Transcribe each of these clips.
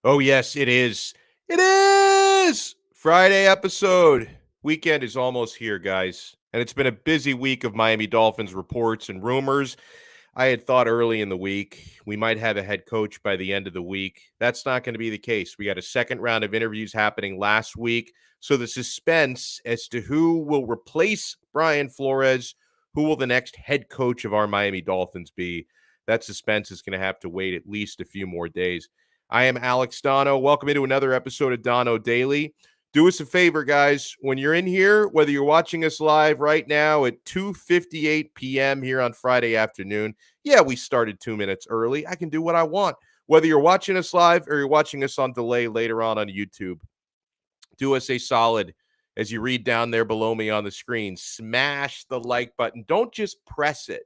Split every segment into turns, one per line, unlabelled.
Oh, yes, it is. It is Friday episode. Weekend is almost here, guys. And it's been a busy week of Miami Dolphins reports and rumors. I had thought early in the week we might have a head coach by the end of the week. That's not going to be the case. We got a second round of interviews happening last week. So the suspense as to who will replace Brian Flores, who will the next head coach of our Miami Dolphins be, that suspense is going to have to wait at least a few more days. I am Alex Donno. Welcome into another episode of Donno Daily. Do us a favor, guys. When you're in here, whether you're watching us live right now at 2:58 p.m. here on Friday afternoon, yeah, we started 2 minutes early. I can do what I want. Whether you're watching us live or you're watching us on delay later on YouTube, do us a solid as you read down there below me on the screen. Smash the like button. Don't just press it.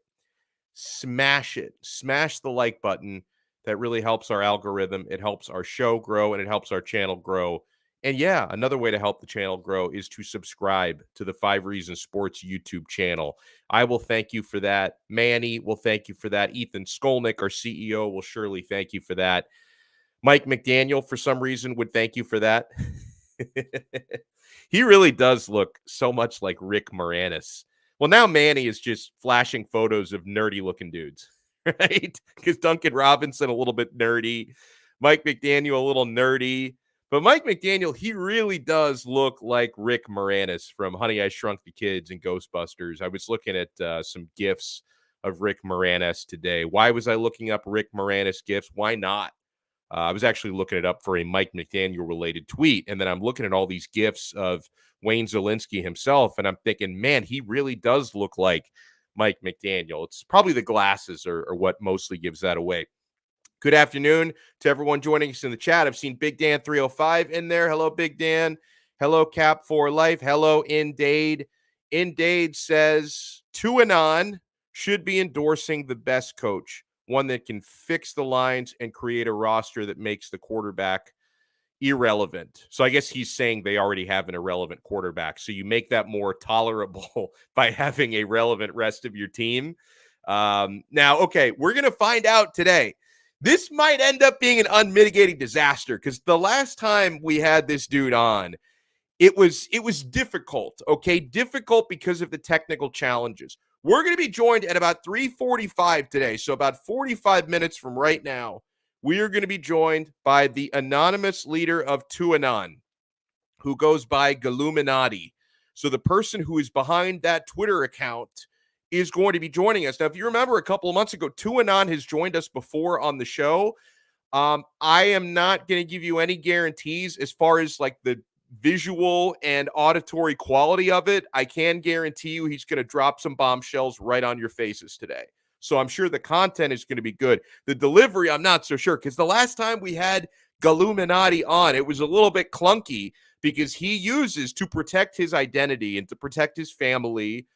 Smash it. Smash the like button. That really helps our algorithm. It helps our show grow and it helps our channel grow. And yeah, another way to help the channel grow is to subscribe to the 5 Reasons Sports YouTube channel. I will thank you for that. Manny will thank you for that. Ethan Skolnick, our CEO, will surely thank you for that. Mike McDaniel, for some reason, would thank you for that. He really does look so much like Rick Moranis. Well, now Manny is just flashing photos of nerdy looking dudes, right? Because Duncan Robinson, a little bit nerdy. Mike McDaniel, a little nerdy. But Mike McDaniel, he really does look like Rick Moranis from Honey, I Shrunk the Kids and Ghostbusters. I was looking at some GIFs of Rick Moranis today. Why was I looking up Rick Moranis GIFs? Why not? I was actually looking it up for a Mike McDaniel related tweet. And then I'm looking at all these GIFs of Wayne Zielinski himself. And I'm thinking, man, he really does look like Mike McDaniel. It's probably the glasses or what mostly gives that away. Good afternoon to everyone joining us in the chat. I've seen Big Dan 305 in there. Hello, Big Dan. Hello, Cap for Life. Hello, Indade. Indade says TwoAnon should be endorsing the best coach, one that can fix the lines and create a roster that makes the quarterback irrelevant. So I guess he's saying they already have an irrelevant quarterback. So you make that more tolerable by having a relevant rest of your team. Now, okay, we're going to find out today. This might end up being an unmitigated disaster because the last time we had this dude on, it was difficult, okay? Difficult because of the technical challenges. We're going to be joined at about 3:45 today, so about 45 minutes from right now. We are going to be joined by the anonymous leader of TwoAnon, who goes by Galuminati. So the person who is behind that Twitter account is going to be joining us. Now, if you remember a couple of months ago, TwoAnon has joined us before on the show. I am not going to give you any guarantees as far as like the visual and auditory quality of it. I can guarantee you he's going to drop some bombshells right on your faces today. So I'm sure the content is going to be good. The delivery, I'm not so sure, because the last time we had Galuminati on, it was a little bit clunky because he uses, to protect his identity and to protect his family,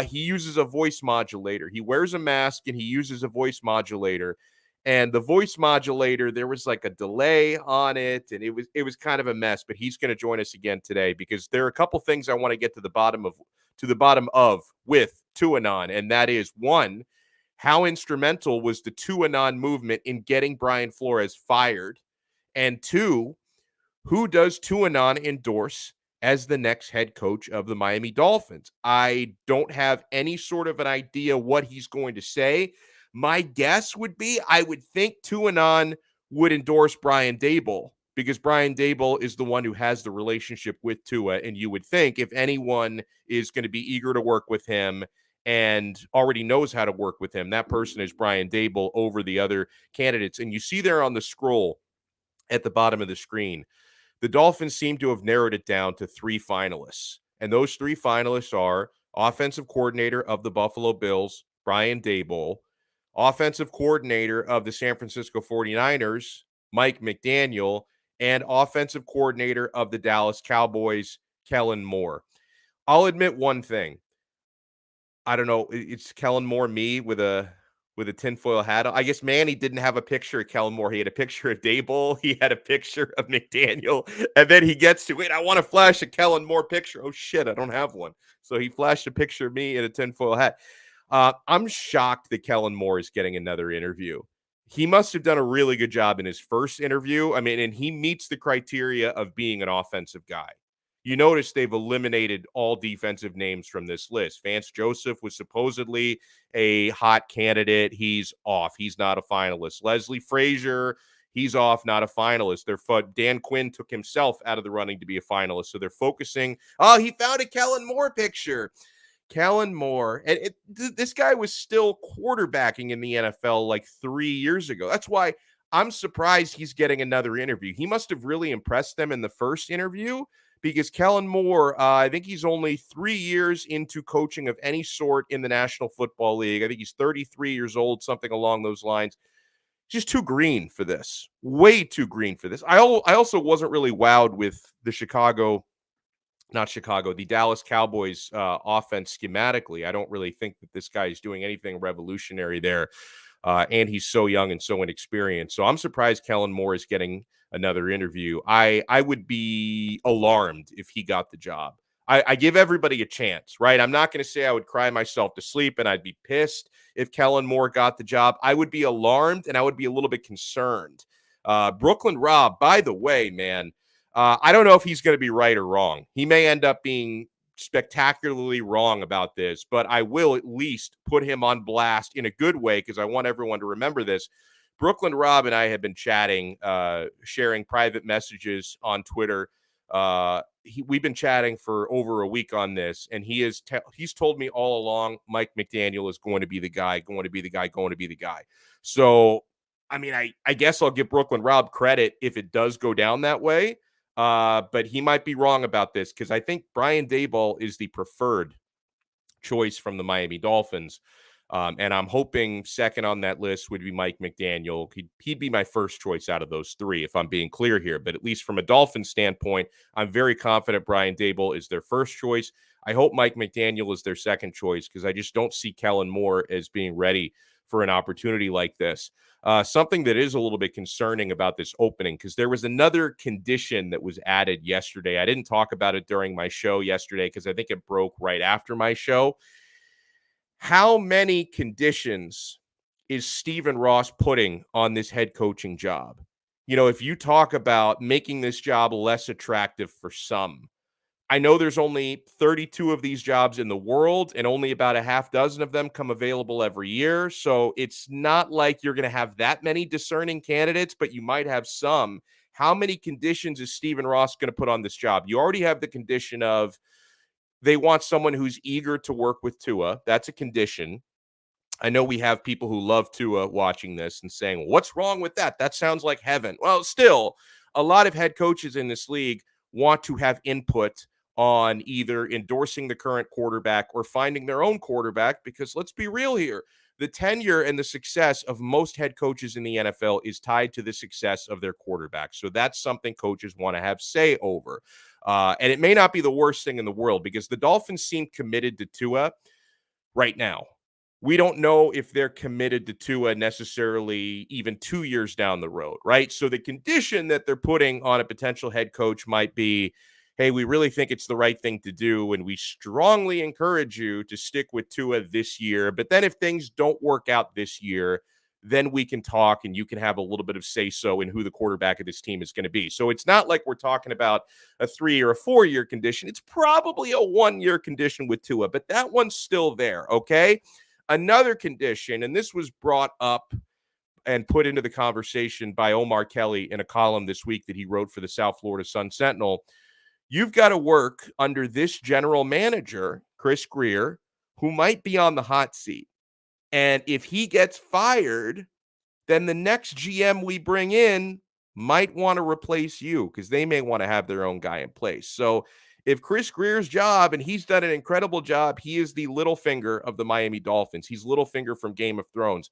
he uses a voice modulator. He wears a mask and he uses a voice modulator. And the voice modulator, there was like a delay on it, and it was kind of a mess. But he's going to join us again today because there are a couple things I want to get to the bottom of with TwoAnon, and that is one, how instrumental was the TwoAnon movement in getting Brian Flores fired, and two, who does TwoAnon endorse as the next head coach of the Miami Dolphins? I don't have any sort of an idea what he's going to say. My guess would be I would think TwoAnon would endorse Brian Daboll because Brian Daboll is the one who has the relationship with Tua. And you would think if anyone is going to be eager to work with him and already knows how to work with him, that person is Brian Daboll over the other candidates. And you see there on the scroll at the bottom of the screen, the Dolphins seem to have narrowed it down to 3 finalists. And those 3 finalists are offensive coordinator of the Buffalo Bills, Brian Daboll, offensive coordinator of the San Francisco 49ers, Mike McDaniel, and offensive coordinator of the Dallas Cowboys, Kellen More. I'll admit one thing. I don't know. It's Kellen More, me with a tinfoil hat on. I guess Manny didn't have a picture of Kellen Moore. He had a picture of Daboll. He had a picture of McDaniel. And then he gets to, wait, I want to flash a Kellen Moore picture. Oh, shit, I don't have one. So he flashed a picture of me in a tinfoil hat. I'm shocked that Kellen Moore is getting another interview. He must have done a really good job in his first interview. I mean, and he meets the criteria of being an offensive guy. You notice they've eliminated all defensive names from this list. Vance Joseph was supposedly a hot candidate. He's off. He's not a finalist. Leslie Frazier, he's off, not a finalist. Dan Quinn took himself out of the running to be a finalist. So they're focusing. Oh, he found a Kellen Moore picture. Kellen Moore, and this guy was still quarterbacking in the NFL like 3 years ago. That's why I'm surprised he's getting another interview. He must have really impressed them in the first interview because Kellen Moore, I think he's only 3 years into coaching of any sort in the National Football League. I think he's 33 years old, something along those lines. Just too green for this. Way too green for this. I also wasn't really wowed with the the Dallas Cowboys offense schematically. I don't really think that this guy is doing anything revolutionary there. And he's so young and so inexperienced. So I'm surprised Kellen Moore is getting another interview. I would be alarmed if he got the job. I give everybody a chance, right? I'm not going to say I would cry myself to sleep and I'd be pissed if Kellen Moore got the job. I would be alarmed and I would be a little bit concerned. Brooklyn Rob, by the way, man, I don't know if he's going to be right or wrong. He may end up being spectacularly wrong about this, but I will at least put him on blast in a good way because I want everyone to remember this. Brooklyn Rob and I have been chatting, sharing private messages on Twitter. We've been chatting for over a week on this, and he's told me all along Mike McDaniel is going to be the guy, going to be the guy, going to be the guy. So, I mean, I guess I'll give Brooklyn Rob credit if it does go down that way. But he might be wrong about this because I think Brian Daboll is the preferred choice from the Miami Dolphins. And I'm hoping second on that list would be Mike McDaniel. He'd be my first choice out of those three, if I'm being clear here. But at least from a Dolphins standpoint, I'm very confident Brian Daboll is their first choice. I hope Mike McDaniel is their second choice because I just don't see Kellen Moore as being ready for an opportunity like this. Something that is a little bit concerning about this opening, because there was another condition that was added yesterday. I didn't talk about it during my show yesterday because I think it broke right after my show. How many conditions is Stephen Ross putting on this head coaching job? You know, if you talk about making this job less attractive for some, I know there's only 32 of these jobs in the world, and only about a half dozen of them come available every year. So it's not like you're going to have that many discerning candidates, but you might have some. How many conditions is Stephen Ross going to put on this job? You already have the condition of they want someone who's eager to work with Tua. That's a condition. I know we have people who love Tua watching this and saying, well, what's wrong with that? That sounds like heaven. Well, still, a lot of head coaches in this league want to have input on either endorsing the current quarterback or finding their own quarterback, because let's be real here. The tenure and the success of most head coaches in the NFL is tied to the success of their quarterback. So that's something coaches want to have say over. And it may not be the worst thing in the world because the Dolphins seem committed to Tua right now. We don't know if they're committed to Tua necessarily even 2 years down the road, right? So the condition that they're putting on a potential head coach might be, hey, we really think it's the right thing to do, and we strongly encourage you to stick with Tua this year. But then if things don't work out this year, then we can talk and you can have a little bit of say-so in who the quarterback of this team is going to be. So it's not like we're talking about a 3 or a 4 year condition. It's probably a 1 year condition with Tua, but that one's still there, okay? Another condition, and this was brought up and put into the conversation by Omar Kelly in a column this week that he wrote for the South Florida Sun-Sentinel. You've got to work under this general manager, Chris Grier, who might be on the hot seat. And if he gets fired, then the next GM we bring in might want to replace you because they may want to have their own guy in place. So if Chris Grier's job, and he's done an incredible job, he is the Littlefinger of the Miami Dolphins. He's Littlefinger from Game of Thrones.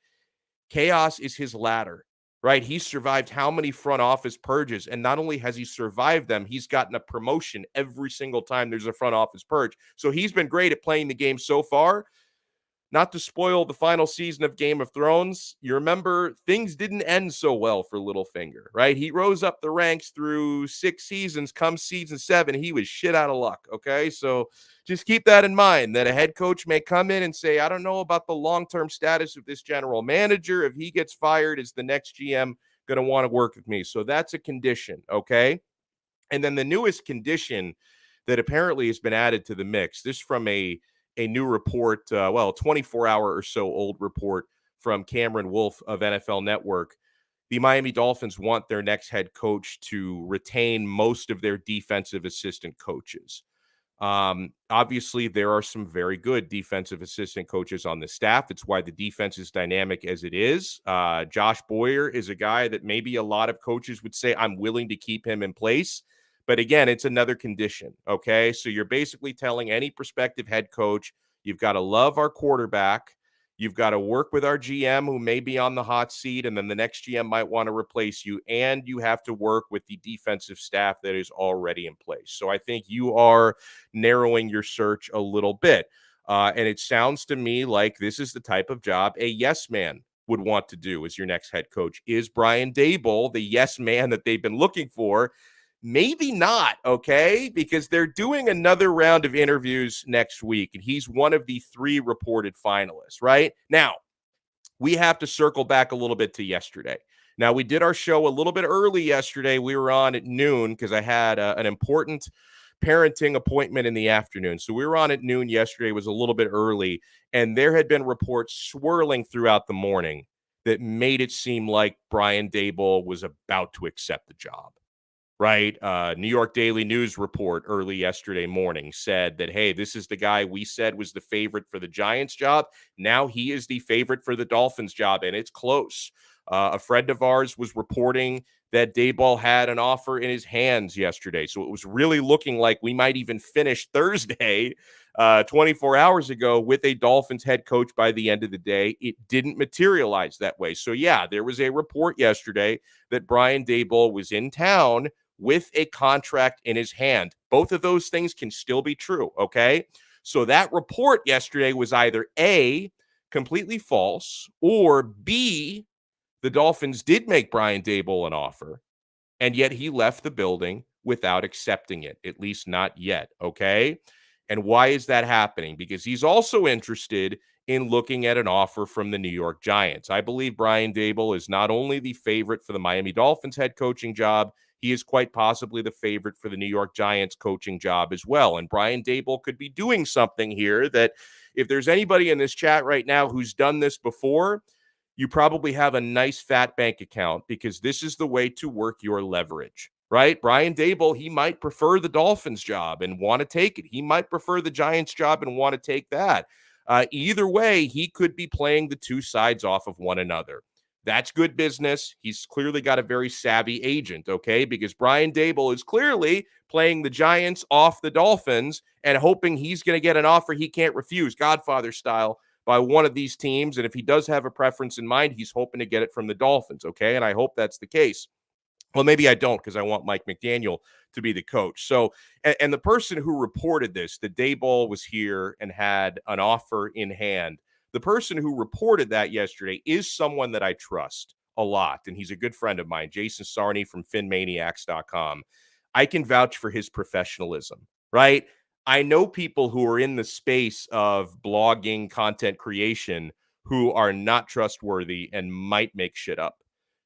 Chaos is his ladder, right? He's survived how many front office purges? And not only has he survived them, he's gotten a promotion every single time there's a front office purge. So he's been great at playing the game so far. not to spoil the final season of Game of Thrones, you remember things didn't end so well for Littlefinger, right? He rose up the ranks through 6 seasons. Come season 7, he was shit out of luck, okay? So just keep that in mind, that a head coach may come in and say, I don't know about the long-term status of this general manager. If he gets fired, is the next GM going to want to work with me? So that's a condition, okay? And then the newest condition that apparently has been added to the mix, this from a new report, 24-hour or so old report from Cameron Wolf of NFL Network. The Miami Dolphins want their next head coach to retain most of their defensive assistant coaches. Obviously, there are some very good defensive assistant coaches on the staff. It's why the defense is dynamic as it is. Josh Boyer is a guy that maybe a lot of coaches would say, I'm willing to keep him in place. But again, it's another condition, okay? So you're basically telling any prospective head coach, you've got to love our quarterback. You've got to work with our GM who may be on the hot seat, and then the next GM might want to replace you, and you have to work with the defensive staff that is already in place. So I think you are narrowing your search a little bit. And it sounds to me like this is the type of job a yes man would want to do as your next head coach. Is Brian Daboll the yes man that they've been looking for? Maybe not, okay? Because they're doing another round of interviews next week, and he's one of the 3 reported finalists, right? Now, we have to circle back a little bit to yesterday. Now, we did our show a little bit early yesterday. We were on at noon because I had an important parenting appointment in the afternoon. So we were on at noon yesterday. It was a little bit early, and there had been reports swirling throughout the morning that made it seem like Brian Daboll was about to accept the job. Right. New York Daily News report early yesterday morning said that, hey, this is the guy we said was the favorite for the Giants job. Now he is the favorite for the Dolphins job, and it's close. A friend of ours was reporting that Daboll had an offer in his hands yesterday. So it was really looking like we might even finish Thursday, 24 hours ago, with a Dolphins head coach by the end of the day. It didn't materialize that way. So, yeah, there was a report yesterday that Brian Daboll was in town with a contract in his hand. Both of those things can still be true, okay? So that report yesterday was either A, completely false, or B, the Dolphins did make Brian Daboll an offer, and yet he left the building without accepting it, at least not yet, okay? And why is that happening? Because he's also interested in looking at an offer from the New York Giants. I believe Brian Daboll is not only the favorite for the Miami Dolphins head coaching job, he is quite possibly the favorite for the New York Giants coaching job as well. And Brian Daboll could be doing something here that if there's anybody in this chat right now who's done this before, you probably have a nice fat bank account because this is the way to work your leverage, right? Brian Daboll, he might prefer the Dolphins job and want to take it. He might prefer the Giants job and want to take that. Either way, he could be playing the two sides off of one another. That's good business. He's clearly got a very savvy agent, okay? Because Brian Daboll is clearly playing the Giants off the Dolphins and hoping he's going to get an offer he can't refuse, Godfather style, by one of these teams. And if he does have a preference in mind, he's hoping to get it from the Dolphins, okay? And I hope that's the case. Well, maybe I don't because I want Mike McDaniel to be the coach. So, and the person who reported this, that Daboll was here and had an offer in hand, the person who reported that yesterday is someone that I trust a lot, and he's a good friend of mine, Jason Sarney from finmaniacs.com. I can vouch for his professionalism, right? I know people who are in the space of blogging, content creation, who are not trustworthy and might make shit up.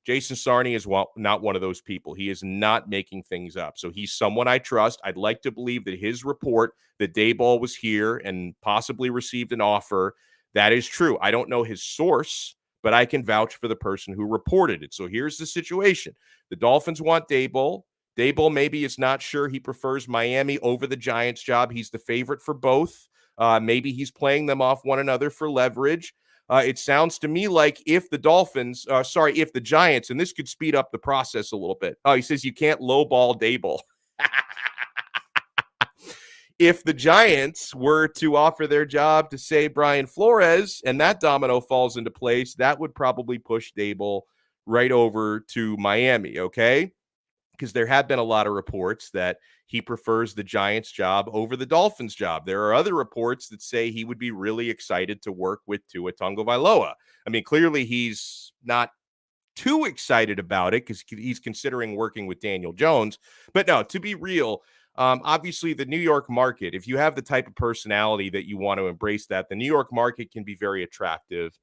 Jason Sarney is not one of those people. He is not making things up. So he's someone I trust. I'd like to believe that his report that Daboll was here and possibly received an offer, that is true. I don't know his source, but I can vouch for the person who reported it. So here's the situation. The Dolphins want Daboll. Daboll maybe is not sure he prefers Miami over the Giants job. He's the favorite for both. Maybe he's playing them off one another for leverage. It sounds to me like if the Giants, and this could speed up the process a little bit. Oh, he says you can't lowball Daboll. If the Giants were to offer their job to, say, Brian Flores, and that domino falls into place, that would probably push Daboll right over to Miami, okay? because there have been a lot of reports that he prefers the Giants job over the Dolphins job. There are other reports that say he would be really excited to work with Tua Tagovailoa. I mean, clearly he's not too excited about it because he's considering working with Daniel Jones. But no, to be real, obviously the New York market, if you have the type of personality that you want to embrace that, the New York market can be very attractive.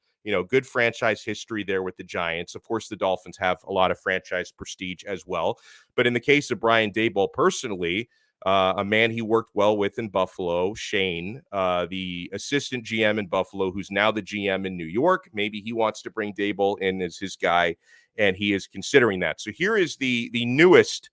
Good franchise history there with the Giants. Of course, the Dolphins have a lot of franchise prestige as well. But in the case of Brian Daboll personally, a man he worked well with in Buffalo, Shane, the assistant GM in Buffalo, who's now the GM in New York. Maybe he wants to bring Daboll in as his guy, and he is considering that. So here is the newest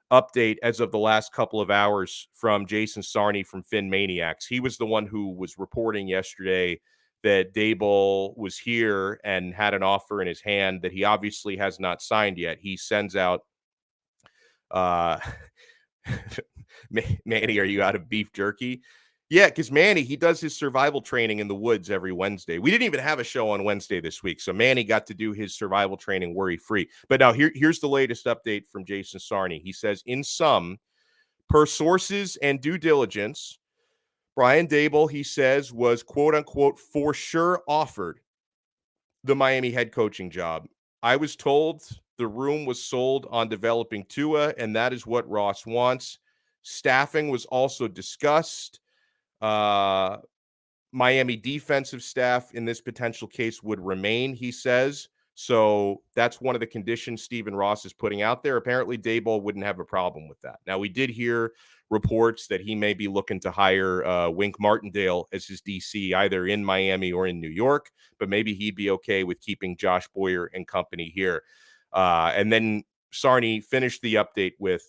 update as of the last couple of hours from Jason Sarney from Fin Maniacs. He was the one who was reporting yesterday that Daboll was here and had an offer in his hand that he obviously has not signed yet. He sends out Manny, are you out of beef jerky? Yeah, because Manny, he does his survival training in the woods every Wednesday. We didn't even have a show on Wednesday this week, so Manny got to do his survival training worry-free. But now here's the latest update from Jason Sarney. He says, in sum, per sources and due diligence, Brian Daboll, he says, was quote-unquote for sure offered the Miami head coaching job. I was told the room was sold on developing Tua, and that is what Ross wants. Staffing was also discussed. Miami defensive staff in this potential case would remain, he says. So that's one of the conditions Stephen Ross is putting out there. Apparently, Daboll wouldn't have a problem with that. Now, we did hear reports that he may be looking to hire Wink Martindale as his DC, either in Miami or in New York, but maybe he'd be okay with keeping Josh Boyer and company here. And then Sarney finished the update with,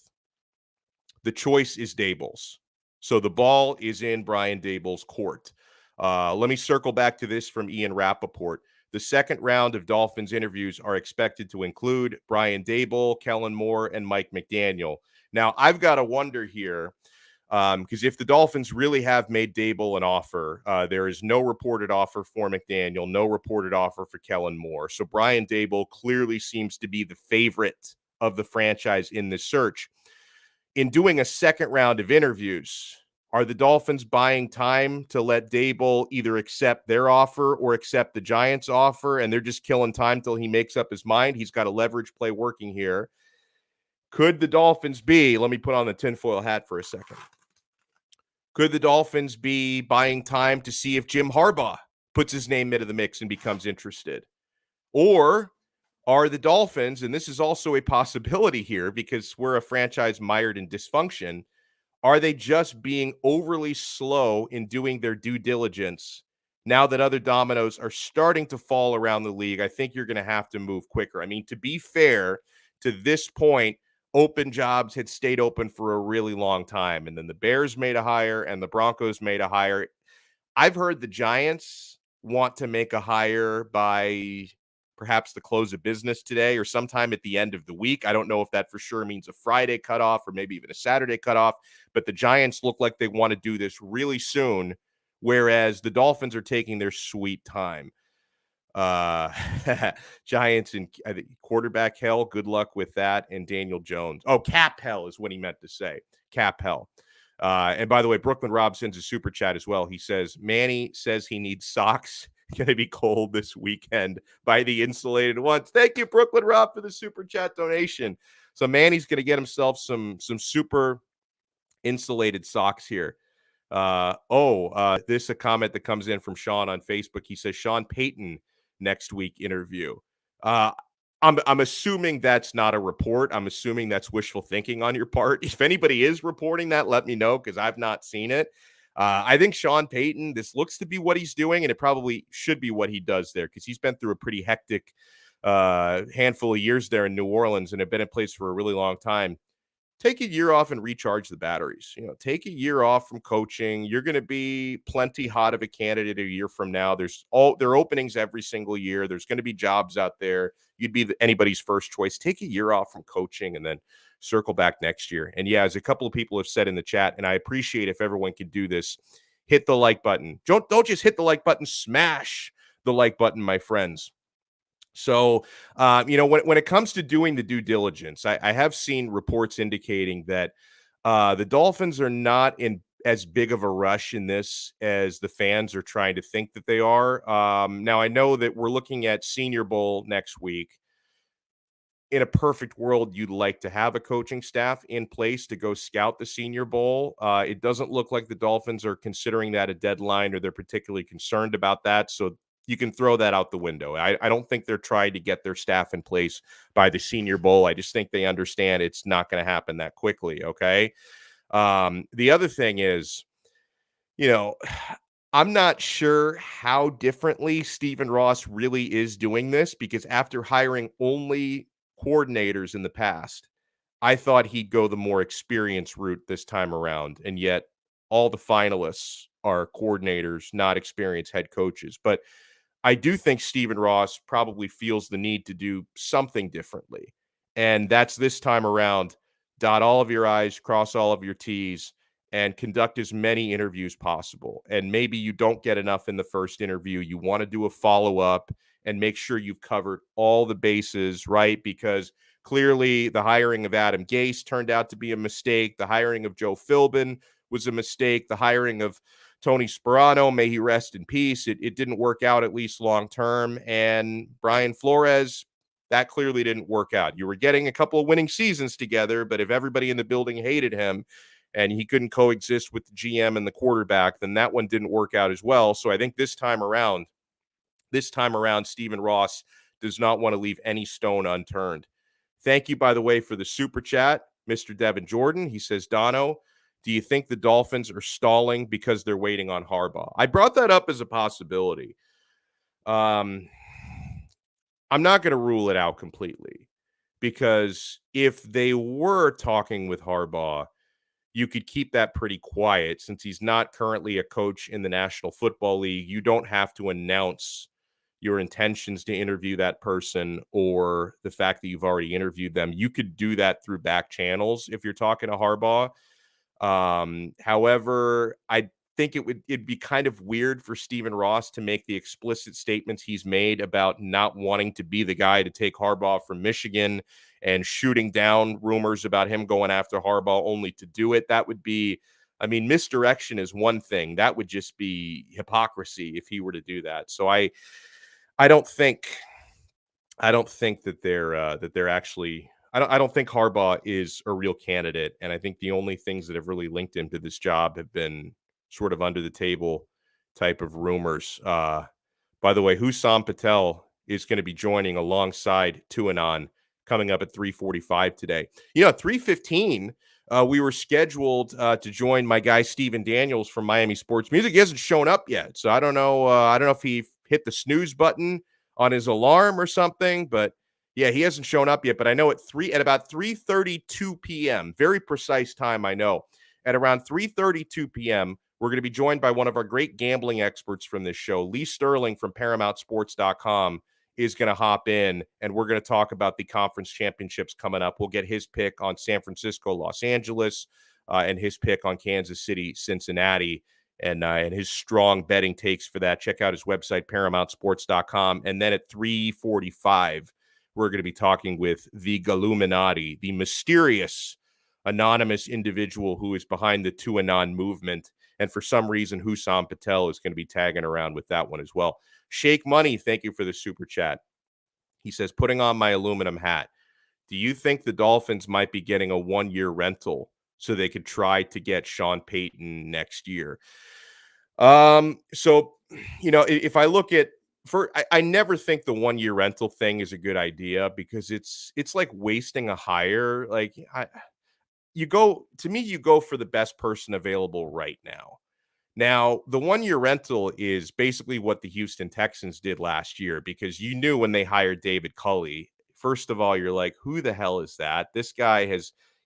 the choice is Daboll's. So the ball is in Brian Daboll's court. Let me circle back to this from Ian Rappaport. The second round of Dolphins interviews are expected to include Brian Daboll, Kellen Moore, and Mike McDaniel. Now, I've got to wonder here, because if the Dolphins really have made Daboll an offer, there is no reported offer for McDaniel, no reported offer for Kellen Moore. So Brian Daboll clearly seems to be the favorite of the franchise in this search. In doing a second round of interviews, are the Dolphins buying time to let Daboll either accept their offer or accept the Giants' offer, and they're just killing time till he makes up his mind? He's got a leverage play working here. Could the Dolphins be, let me put on the tinfoil hat for a second. Could the Dolphins be buying time to see if Jim Harbaugh puts his name into the mix and becomes interested? Or are the Dolphins, and this is also a possibility here because we're a franchise mired in dysfunction, are they just being overly slow in doing their due diligence? Now that other dominoes are starting to fall around the league, I think you're going to have to move quicker. I mean, to be fair, to this point, open jobs had stayed open for a really long time. And then the Bears made a hire and the Broncos made a hire. I've heard the Giants want to make a hire by perhaps the close of business today or sometime at the end of the week. I don't know if that for sure means a Friday cutoff or maybe even a Saturday cutoff, but the Giants look like they want to do this really soon, whereas the Dolphins are taking their sweet time. Giants and quarterback hell, good luck with that. And Daniel Jones. Oh, cap hell is what he meant to say. Cap hell. And by the way, Brooklyn Rob sends a super chat as well. He says, Manny says he needs socks. Going to be cold this weekend. Buy the insulated ones. Thank you, Brooklyn Rob, for the super chat donation. So Manny's going to get himself some super insulated socks here. This is a comment that comes in from Sean on Facebook. He says, Sean Payton next week interview. I'm assuming that's not a report. I'm assuming that's wishful thinking on your part. If anybody is reporting that, let me know because I've not seen it. I think Sean Payton, this looks to be what he's doing, and it probably should be what he does there because he's been through a pretty hectic handful of years there in New Orleans and have been in place for a really long time. Take a year off and recharge the batteries. Take a year off from coaching. You're going to be plenty hot of a candidate a year from now. There are openings every single year. There's going to be jobs out there. You'd be anybody's first choice. Take a year off from coaching and then circle back next year. And yeah, as a couple of people have said in the chat, and I appreciate if everyone could do this, hit the like button. Don't just hit the like button, smash the like button, my friends. So, when it comes to doing the due diligence, I have seen reports indicating that the Dolphins are not in as big of a rush in this as the fans are trying to think that they are. Now, I know that we're looking at Senior Bowl next week. In a perfect world, you'd like to have a coaching staff in place to go scout the Senior Bowl. It doesn't look like the Dolphins are considering that a deadline or they're particularly concerned about that. So you can throw that out the window. I don't think they're trying to get their staff in place by the Senior Bowl. I just think they understand it's not going to happen that quickly. Okay. The other thing is, you know, I'm not sure how differently Stephen Ross really is doing this because after hiring only coordinators in the past, I thought he'd go the more experienced route this time around. And yet all the finalists are coordinators, not experienced head coaches. But I do think Stephen Ross probably feels the need to do something differently. And that's this time around, dot all of your I's, cross all of your T's, and conduct as many interviews possible. And maybe you don't get enough in the first interview. You want to do a follow-up and make sure you've covered all the bases, right? Because clearly the hiring of Adam Gase turned out to be a mistake. The hiring of Joe Philbin was a mistake. The hiring of Tony Sperano, may he rest in peace. It didn't work out, at least long term. And Brian Flores, that clearly didn't work out. You were getting a couple of winning seasons together, but if everybody in the building hated him and he couldn't coexist with the GM and the quarterback, then that one didn't work out as well. So I think this time around, Stephen Ross does not want to leave any stone unturned. Thank you, by the way, for the super chat, Mr. Devin Jordan. He says, Donno, do you think the Dolphins are stalling because they're waiting on Harbaugh? I brought that up as a possibility. I'm not going to rule it out completely because if they were talking with Harbaugh, you could keep that pretty quiet since he's not currently a coach in the National Football League. You don't have to announce your intentions to interview that person or the fact that you've already interviewed them. You could do that through back channels if you're talking to Harbaugh. However, I think it'd be kind of weird for Stephen Ross to make the explicit statements he's made about not wanting to be the guy to take Harbaugh from Michigan and shooting down rumors about him going after Harbaugh only to do it. That would be, I mean, misdirection is one thing. That would just be hypocrisy if he were to do that. So I don't think that they're actually. I don't think Harbaugh is a real candidate, and I think the only things that have really linked him to this job have been sort of under the table type of rumors. By the way, Hussam Patel is going to be joining alongside TwoAnon coming up at 3:45 today. 3:15. We were scheduled to join my guy Steven Daniels from Miami Sports Music. He hasn't shown up yet, so I don't know. I don't know if he hit the snooze button on his alarm or something, but yeah, he hasn't shown up yet. But I know at about 3:32 p.m., very precise time. I know at around 3:32 p.m. we're going to be joined by one of our great gambling experts from this show, Lee Sterling from ParamountSports.com. Is going to hop in, and we're going to talk about the conference championships coming up. We'll get his pick on San Francisco, Los Angeles, and his pick on Kansas City, Cincinnati, and his strong betting takes for that. Check out his website, ParamountSports.com. And then at 3:45, we're going to be talking with the Galuminati, the mysterious anonymous individual who is behind the TwoAnon movement. And for some reason, Hussam Patel is going to be tagging around with that one as well. Shake Money, thank you for the super chat. He says, putting on my aluminum hat, do you think the Dolphins might be getting a 1-year rental so they could try to get Sean Payton next year? So, if I look at, I never think the 1-year rental thing is a good idea because it's like wasting a hire. Like you go for the best person available right now. Now, the 1-year rental is basically what the Houston Texans did last year because you knew when they hired David Culley, first of all, you're like, who the hell is that? This guy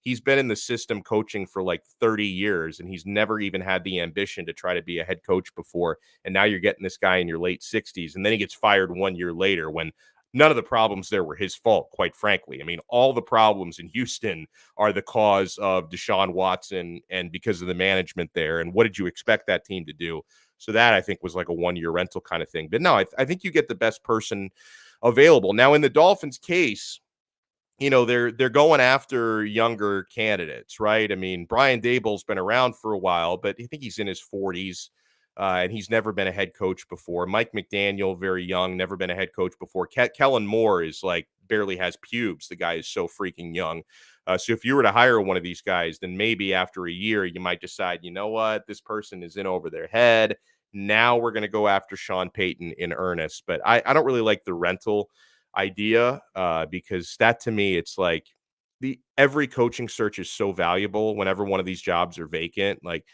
he's been in the system coaching for like 30 years and he's never even had the ambition to try to be a head coach before. And now you're getting this guy in your late 60s and then he gets fired 1 year later when none of the problems there were his fault, quite frankly. I mean, all the problems in Houston are the cause of Deshaun Watson and because of the management there. And what did you expect that team to do? So that, I think, was like a 1-year rental kind of thing. But no, I think you get the best person available. Now, in the Dolphins' case, they're going after younger candidates, right? I mean, Brian Daboll's been around for a while, but I think he's in his 40s, and he's never been a head coach before. Mike McDaniel, very young, never been a head coach before. Kellen Moore is like barely has pubes. The guy is so freaking young. So if you were to hire one of these guys, then maybe after a year, you might decide, you know what, this person is in over their head. Now we're going to go after Sean Payton in earnest. But I don't really like the rental idea because that, to me, it's like every coaching search is so valuable whenever one of these jobs are vacant. Like,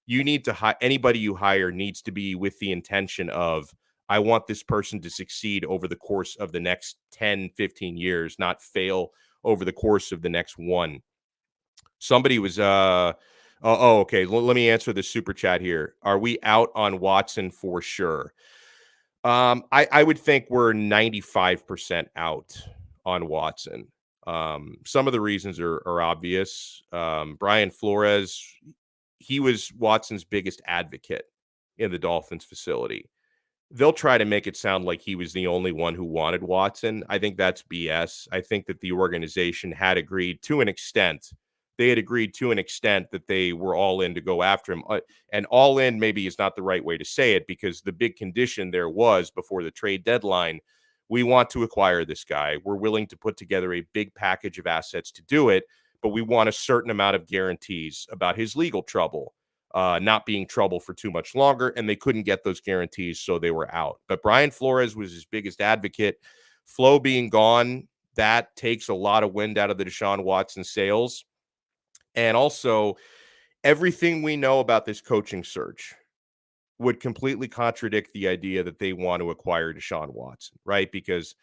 you need to anybody you hire needs to be with the intention of, I want this person to succeed over the course of the next 10, 15 years, not fail over the course of the next one. Somebody was okay. Let me answer the super chat here. Are we out on Watson for sure? I would think we're 95% out on Watson. Some of the reasons are obvious. Brian Flores, he was Watson's biggest advocate in the Dolphins facility. They'll try to make it sound like he was the only one who wanted Watson. I think that's BS. I think that the organization had agreed to an extent. They had agreed to an extent that they were all in to go after him. And all in maybe is not the right way to say it, because the big condition there was before the trade deadline, we want to acquire this guy. We're willing to put together a big package of assets to do it, but we want a certain amount of guarantees about his legal trouble. Not being trouble for too much longer, and they couldn't get those guarantees, so they were out. But Brian Flores was his biggest advocate. Flo being gone, that takes a lot of wind out of the Deshaun Watson sails. And also, everything we know about this coaching search would completely contradict the idea that they want to acquire Deshaun Watson, right? Because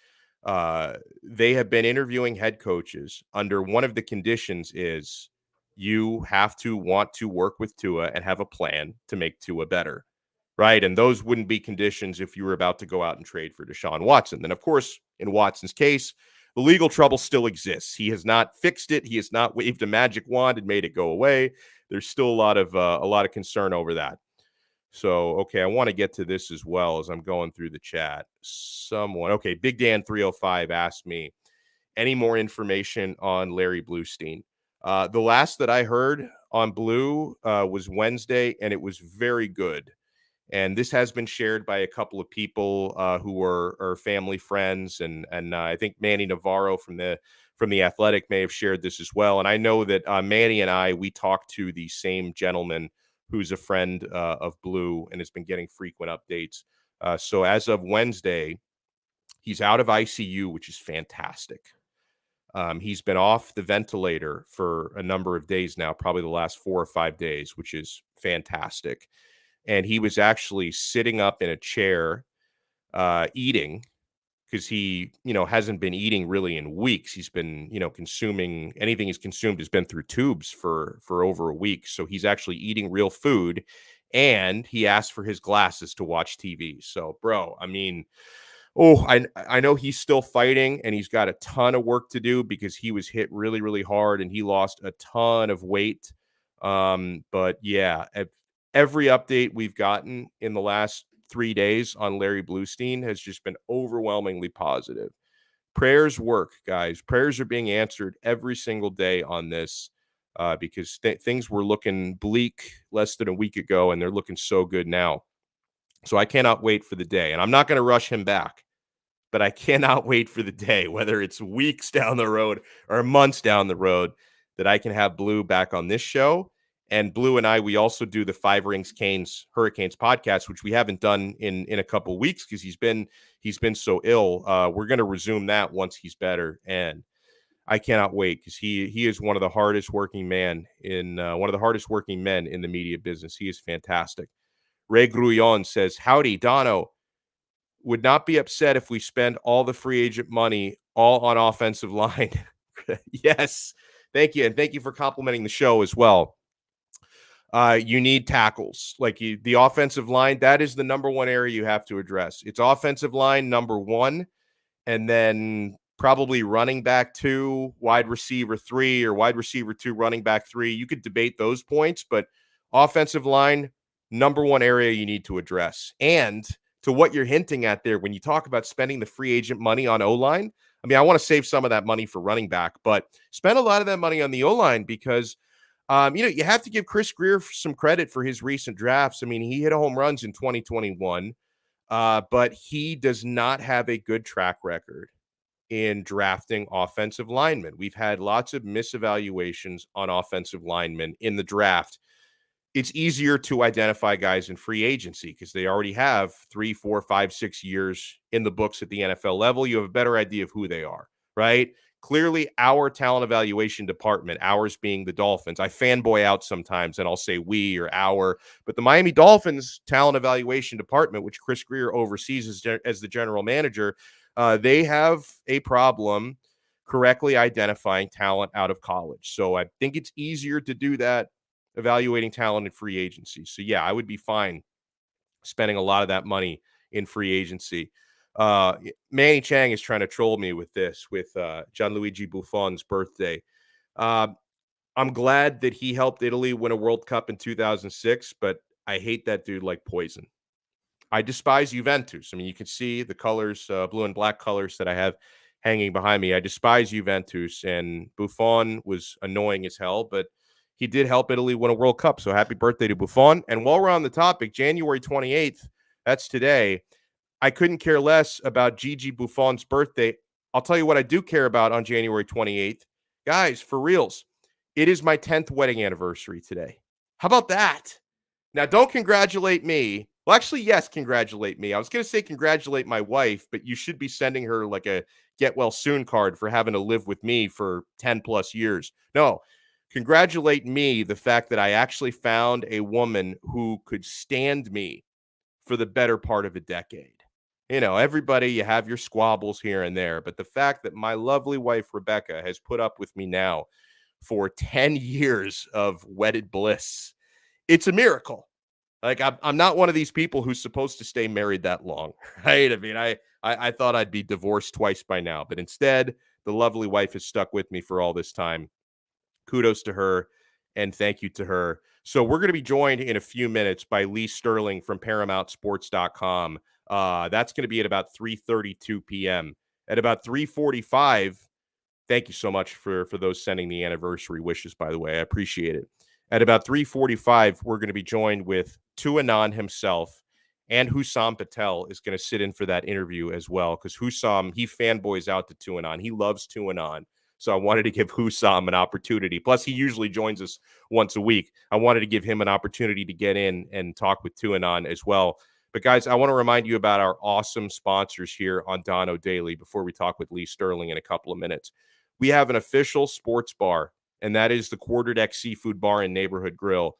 they have been interviewing head coaches under one of the conditions is you have to want to work with Tua and have a plan to make Tua better, right? And those wouldn't be conditions if you were about to go out and trade for Deshaun Watson. Then, of course, in Watson's case, the legal trouble still exists. He has not fixed it. He has not waved a magic wand and made it go away. There's still a lot of concern over that. So, okay, I want to get to this as well as I'm going through the chat. Big Dan 305 asked me, any more information on Larry Bluestein? The last that I heard on Blue was Wednesday, and it was very good. And this has been shared by a couple of people who are family friends, and I think Manny Navarro from the Athletic may have shared this as well. And I know that Manny and we talked to the same gentleman who's a friend of Blue and has been getting frequent updates. So as of Wednesday, he's out of ICU, which is fantastic. He's been off the ventilator for a number of days now, probably the last 4 or 5 days, which is fantastic. And he was actually sitting up in a chair eating, because he, hasn't been eating really in weeks. He's been, consuming anything he's consumed has been through tubes for over a week. So he's actually eating real food, and he asked for his glasses to watch TV. So, bro, I mean, I know he's still fighting, and he's got a ton of work to do because he was hit really, really hard, and he lost a ton of weight. But yeah, every update we've gotten in the last 3 days on Larry Bluestein has just been overwhelmingly positive. Prayers work, guys. Prayers are being answered every single day on this because things were looking bleak less than a week ago, and they're looking so good now. So I cannot wait for the day, and I'm not going to rush him back, but I cannot wait for the day, whether it's weeks down the road or months down the road, that I can have Blue back on this show. And Blue and we also do the Five Rings Canes Hurricanes podcast, which we haven't done in a couple of weeks because he's been so ill. We're going to resume that once he's better, and I cannot wait because he is one of the hardest working men in the media business. He is fantastic. Ray Grullon says, "Howdy, Donno. Would not be upset if we spend all the free agent money all on offensive line." Yes, thank you, and thank you for complimenting the show as well. You need tackles. The offensive line, that is the number one area you have to address. It's offensive line number one, and then probably running back 2, wide receiver 3, or wide receiver 2, running back 3. You could debate those points, but offensive line, number one area you need to address. And to what you're hinting at there when you talk about spending the free agent money on O-line. I mean, I want to save some of that money for running back, but spend a lot of that money on the O-line because, you have to give Chris Grier some credit for his recent drafts. I mean, he hit home runs in 2021, but he does not have a good track record in drafting offensive linemen. We've had lots of misevaluations on offensive linemen in the draft. It's easier to identify guys in free agency because they already have 3, 4, 5, 6 years in the books at the NFL level. You have a better idea of who they are, right? Clearly, our talent evaluation department, ours being the Dolphins, I fanboy out sometimes and I'll say we or our, but the Miami Dolphins talent evaluation department, which Chris Grier oversees as the general manager, they have a problem correctly identifying talent out of college. So I think it's easier to do that evaluating talent in free agency. So yeah, I would be fine spending a lot of that money in free agency. Manny Chang is trying to troll me with this, with Gianluigi Buffon's birthday. Uh, I'm glad that he helped Italy win a World Cup in 2006, but I hate that dude like poison. I despise Juventus. I mean, you can see the colors, blue and black colors that I have hanging behind me. I despise Juventus, and Buffon was annoying as hell, but he did help Italy win a World Cup. So happy birthday to Buffon. And while we're on the topic, January 28th, that's today. I couldn't care less about Gigi Buffon's birthday. I'll tell you what I do care about on January 28th. Guys, for reals, it is my 10th wedding anniversary today. How about that? Now, don't congratulate me. Well, actually, yes, congratulate me. I was going to say congratulate my wife, but you should be sending her like a get well soon card for having to live with me for 10 plus years. No, congratulate me, the fact that I actually found a woman who could stand me for the better part of a decade. Everybody, you have your squabbles here and there, but the fact that my lovely wife, Rebecca, has put up with me now for 10 years of wedded bliss, it's a miracle. Like, I'm not one of these people who's supposed to stay married that long, right? I mean, I thought I'd be divorced twice by now, but instead, the lovely wife has stuck with me for all this time. Kudos to her, and thank you to her. So we're going to be joined in a few minutes by Lee Sterling from ParamountSports.com. That's going to be at about 3:32 p.m. At about 3:45, thank you so much for those sending the anniversary wishes, by the way. I appreciate it. At about 3:45, we're going to be joined with TwoAnon himself, and Hussam Patel is going to sit in for that interview as well, because Hussam, he fanboys out to TwoAnon. He loves TwoAnon. So I wanted to give Hussam an opportunity. Plus, he usually joins us once a week. I wanted to give him an opportunity to get in and talk with TwoAnon as well. But guys, I want to remind you about our awesome sponsors here on Donno Daily before we talk with Lee Sterling in a couple of minutes. We have an official sports bar, and that is the Quarterdeck Seafood Bar and Neighborhood Grill.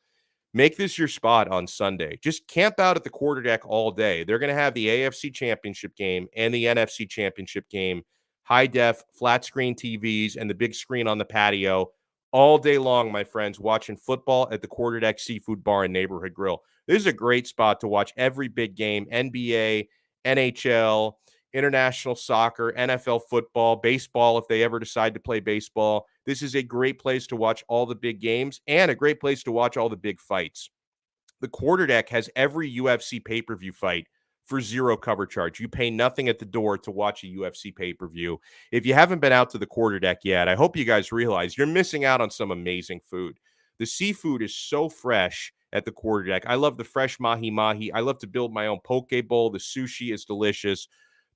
Make this your spot on Sunday. Just camp out at the Quarterdeck all day. They're going to have the AFC Championship game and the NFC Championship game, high-def, flat-screen TVs, and the big screen on the patio all day long, my friends, watching football at the Quarterdeck Seafood Bar and Neighborhood Grill. This is a great spot to watch every big game, NBA, NHL, international soccer, NFL football, baseball, if they ever decide to play baseball. This is a great place to watch all the big games and a great place to watch all the big fights. The Quarterdeck has every UFC pay-per-view fight for zero cover charge. You pay nothing at the door to watch a UFC pay-per-view. If you haven't been out to the Quarterdeck yet, I hope you guys realize you're missing out on some amazing food. The seafood is so fresh at the Quarterdeck. I love the fresh mahi-mahi. I love to build my own poke bowl. The sushi is delicious.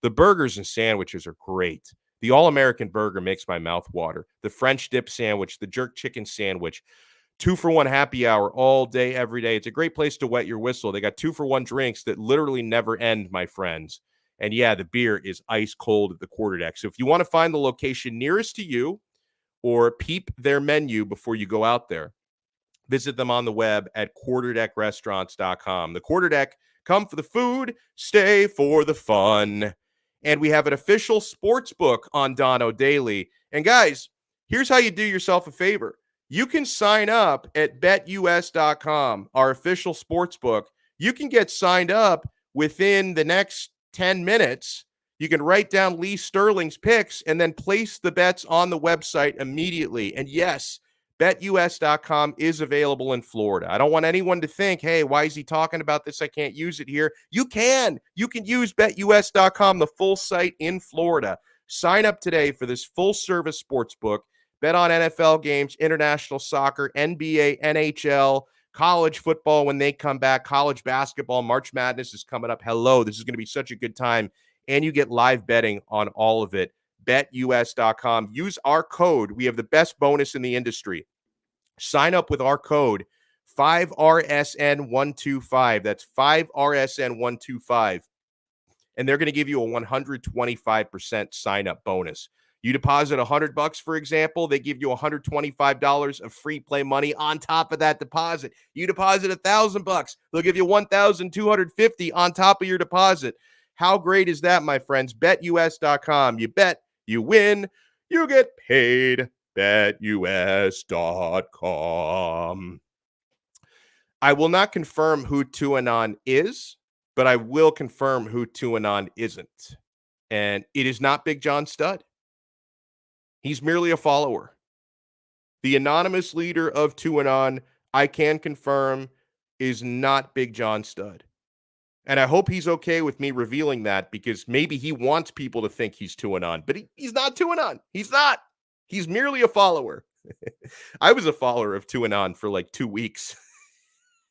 The burgers and sandwiches are great. The All-American burger makes my mouth water. The French dip sandwich, the jerk chicken sandwich, 2-for-1 happy hour all day, every day. It's a great place to wet your whistle. They got 2-for-1 drinks that literally never end, my friends. And yeah, the beer is ice cold at the Quarterdeck. So if you want to find the location nearest to you or peep their menu before you go out there, visit them on the web at quarterdeckrestaurants.com. The Quarterdeck, come for the food, stay for the fun. And we have an official sports book on Donno Daily. And guys, here's how you do yourself a favor. You can sign up at betus.com, our official sports book. You can get signed up within the next 10 minutes. You can write down Lee Sterling's picks and then place the bets on the website immediately. And yes, BetUS.com is available in Florida. I don't want anyone to think, hey, why is he talking about this? I can't use it here. You can. You can use BetUS.com, the full site in Florida. Sign up today for this full-service sports book. Bet on NFL games, international soccer, NBA, NHL, college football when they come back, college basketball, March Madness is coming up. Hello, this is going to be such a good time. And you get live betting on all of it. BetUS.com. Use our code. We have the best bonus in the industry. Sign up with our code 5RSN125. That's 5RSN125. And they're going to give you a 125% sign-up bonus. You deposit $100, for example, they give you $125 of free play money on top of that deposit. You deposit $1,000, they'll give you $1,250 on top of your deposit. How great is that, my friends? BetUS.com. You bet, you win, you get paid. BetUS.com. I will not confirm who TwoAnon is, but I will confirm who TwoAnon isn't. And it is not Big John Studd. He's merely a follower. The anonymous leader of TwoAnon, I can confirm, is not Big John Studd. And I hope he's okay with me revealing that, because maybe he wants people to think he's TwoAnon, but he's not TwoAnon. He's not. He's merely a follower. I was a follower of TwoAnon for like 2 weeks.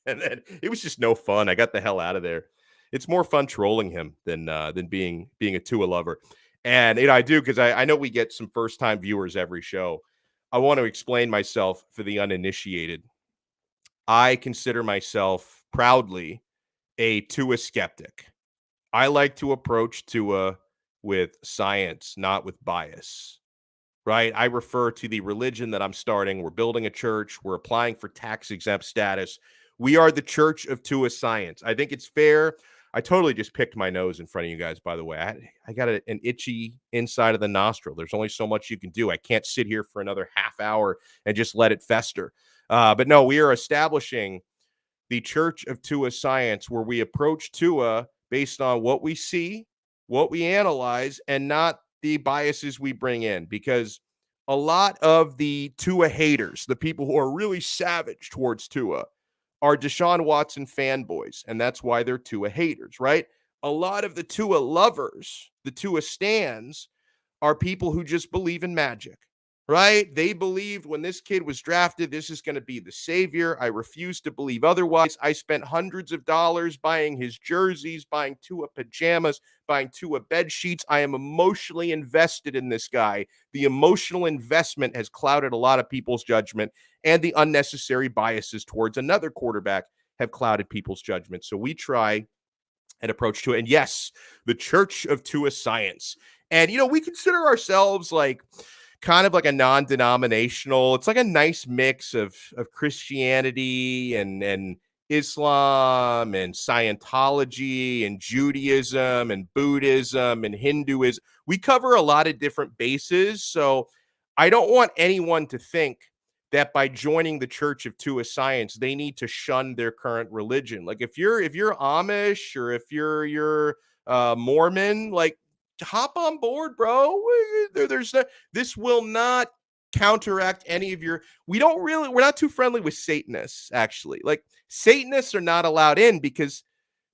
And then it was just no fun. I got the hell out of there. It's more fun trolling him than being a Tua lover. And I do, because I know we get some first-time viewers every show. I want to explain myself for the uninitiated. I consider myself proudly a Tua skeptic. I like to approach Tua with science, not with bias. Right? I refer to the religion that I'm starting. We're building a church. We're applying for tax-exempt status. We are the church of Tua science. I think it's fair. I totally just picked my nose in front of you guys, by the way. I got an itchy inside of the nostril. There's only so much you can do. I can't sit here for another half hour and just let it fester. But no, we are establishing the church of Tua science, where we approach Tua based on what we see, what we analyze, and not the biases we bring in. Because a lot of the Tua haters, the people who are really savage towards Tua, are Deshaun Watson fanboys, and that's why they're Tua haters, right? A lot of the Tua lovers, the Tua stans, are people who just believe in magic, right? They believed when this kid was drafted, this is going to be the savior. I refuse to believe otherwise. I spent hundreds of dollars buying his jerseys, buying Tua pajamas, buying Tua bed sheets. I am emotionally invested in this guy. The emotional investment has clouded a lot of people's judgment, and the unnecessary biases towards another quarterback have clouded people's judgment. So we try and approach to it. And yes, the church of Tua science. And, we consider ourselves like kind of like a non-denominational. It's like a nice mix of Christianity and Islam and Scientology and Judaism and Buddhism and Hinduism. We cover a lot of different bases. So I don't want anyone to think that by joining the Church of Tua Science, they need to shun their current religion. Like if you're Amish, or if you're Mormon, like hop on board, bro. This will not counteract any of your. We're not too friendly with Satanists, actually. Like Satanists are not allowed in because